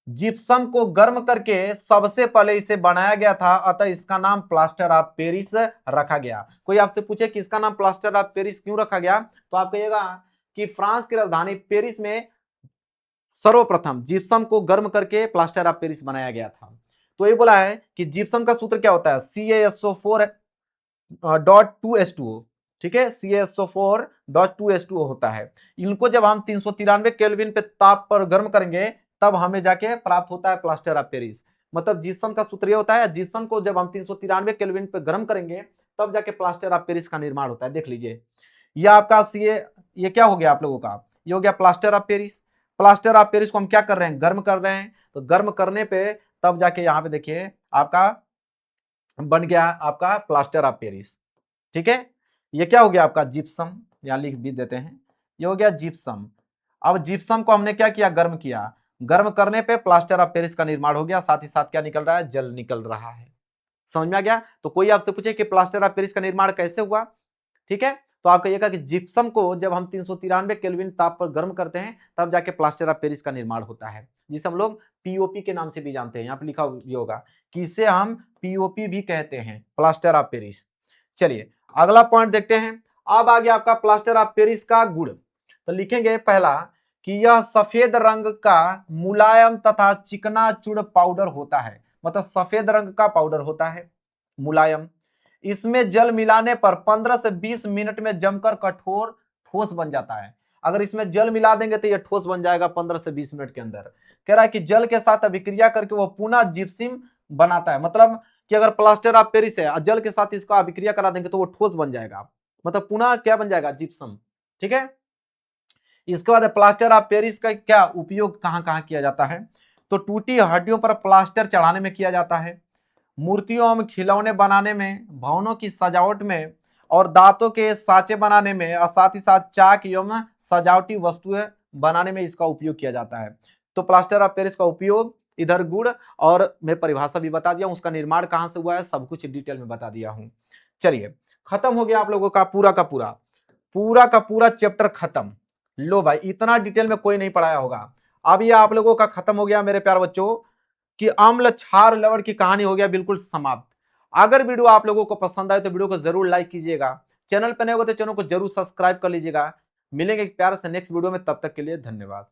S1: जिप्सम को गर्म करके सबसे पहले इसे बनाया गया था, अतः इसका नाम प्लास्टर ऑफ पेरिस रखा गया। कोई आपसे पूछे कि इसका नाम प्लास्टर ऑफ पेरिस क्यों रखा गया, तो आप कहिएगा कि फ्रांस की राजधानी पेरिस में सर्वप्रथम जिप्सम को गर्म करके प्लास्टर ऑफ पेरिस बनाया गया था। तो ये बोला है कि जिप्सम का सूत्र क्या होता है, CaSO4.2H2O, ठीक है, CaSO4.2H2O होता है। इनको जब हम 393 केल्विन पे ताप पर गर्म करेंगे तब हमें जाके प्राप्त होता है प्लास्टर ऑफ पेरिस। मतलब जिप्सम का सूत्र ये होता है, जिप्सम को जब हम 393 केल्विन पे गर्म करेंगे तब जाके प्लास्टर ऑफ पेरिस का निर्माण होता है। देख लीजिए, ये आपका ये क्या हो गया आप लोगों का, ये हो गया plaster of Paris. Plaster of Paris को हम क्या कर रहे हैं, गर्म कर रहे हैं। तो गर्म करने पे तब जाके यहाँ पे देखिए आपका बन गया आपका प्लास्टर ऑफ पेरिस, ठीक है। ये क्या हो गया आपका जिप्सम, यहां लिख भी देते हैं, ये हो गया जिप्सम। अब जिप्सम को हमने क्या किया, गर्म किया। गर्म करने पे प्लास्टर ऑफ पेरिस का निर्माण हो गया, साथ ही साथ क्या निकल रहा है, जल निकल रहा है। समझ में आ गया। तो कोई आपसे पूछे कि प्लास्टर ऑफ पेरिस का निर्माण कैसे हुआ, ठीक है, तो आप कहिएगा कि जिप्सम को जब हम 393 केल्विन ताप पर गर्म करते हैं तब जाके प्लास्टर ऑफ पेरिस का निर्माण होता है, जिसे हम लोग पीओपी के नाम से भी जानते हैं। यहाँ पे लिखा होगा कि इसे हम पीओपी भी कहते हैं, प्लास्टर ऑफ पेरिस। चलिए अगला पॉइंट देखते हैं। अब आ गया आपका प्लास्टर ऑफ पेरिस का गुण। तो लिखेंगे पहला कि यह सफेद रंग का मुलायम तथा चिकना चूड़ पाउडर होता है। मतलब सफेद रंग का पाउडर होता है, मुलायम। इसमें जल मिलाने पर 15 से 20 मिनट में जमकर कठोर ठोस बन जाता है। अगर इसमें जल मिला देंगे तो यह ठोस बन जाएगा 15 से 20 मिनट के अंदर। कह रहा है कि जल के साथ अभिक्रिया करके वह पुनः जिप्सम बनाता है। मतलब कि अगर प्लास्टर ऑफ पेरिस है, जल के साथ इसका अभिक्रिया करा देंगे तो वो ठोस बन जाएगा, मतलब पुनः क्या बन जाएगा, जिप्सम, ठीक है। इसके बाद प्लास्टर ऑफ पेरिस का क्या उपयोग कहां कहां किया जाता है, तो टूटी हड्डियों पर प्लास्टर चढ़ाने में किया जाता है, मूर्तियों एवं खिलौने बनाने में, भवनों की सजावट में, और दांतों के साँचे बनाने में, और साथ ही साथ चाक एवं सजावटी वस्तुएं बनाने में इसका उपयोग किया जाता है। तो प्लास्टर ऑफ पेरिस का उपयोग, इधर गुण, और मैं परिभाषा भी बता दिया हूं, उसका निर्माण कहां से हुआ है सब कुछ डिटेल में बता दिया हूं। चलिए खत्म हो गया आप लोगों का पूरा चैप्टर खत्म। लो भाई, इतना डिटेल में कोई नहीं पढ़ाया होगा। अब ये आप लोगों का खत्म हो गया मेरे प्यार बच्चों कि अम्ल क्षार लवण की कहानी हो गया बिल्कुल समाप्त। अगर वीडियो आप लोगों को पसंद आए तो वीडियो को जरूर लाइक कीजिएगा, चैनल पर नए हो तो चैनल को जरूर सब्सक्राइब कर लीजिएगा। मिलेंगे एक प्यार से नेक्स्ट वीडियो में, तब तक के लिए धन्यवाद।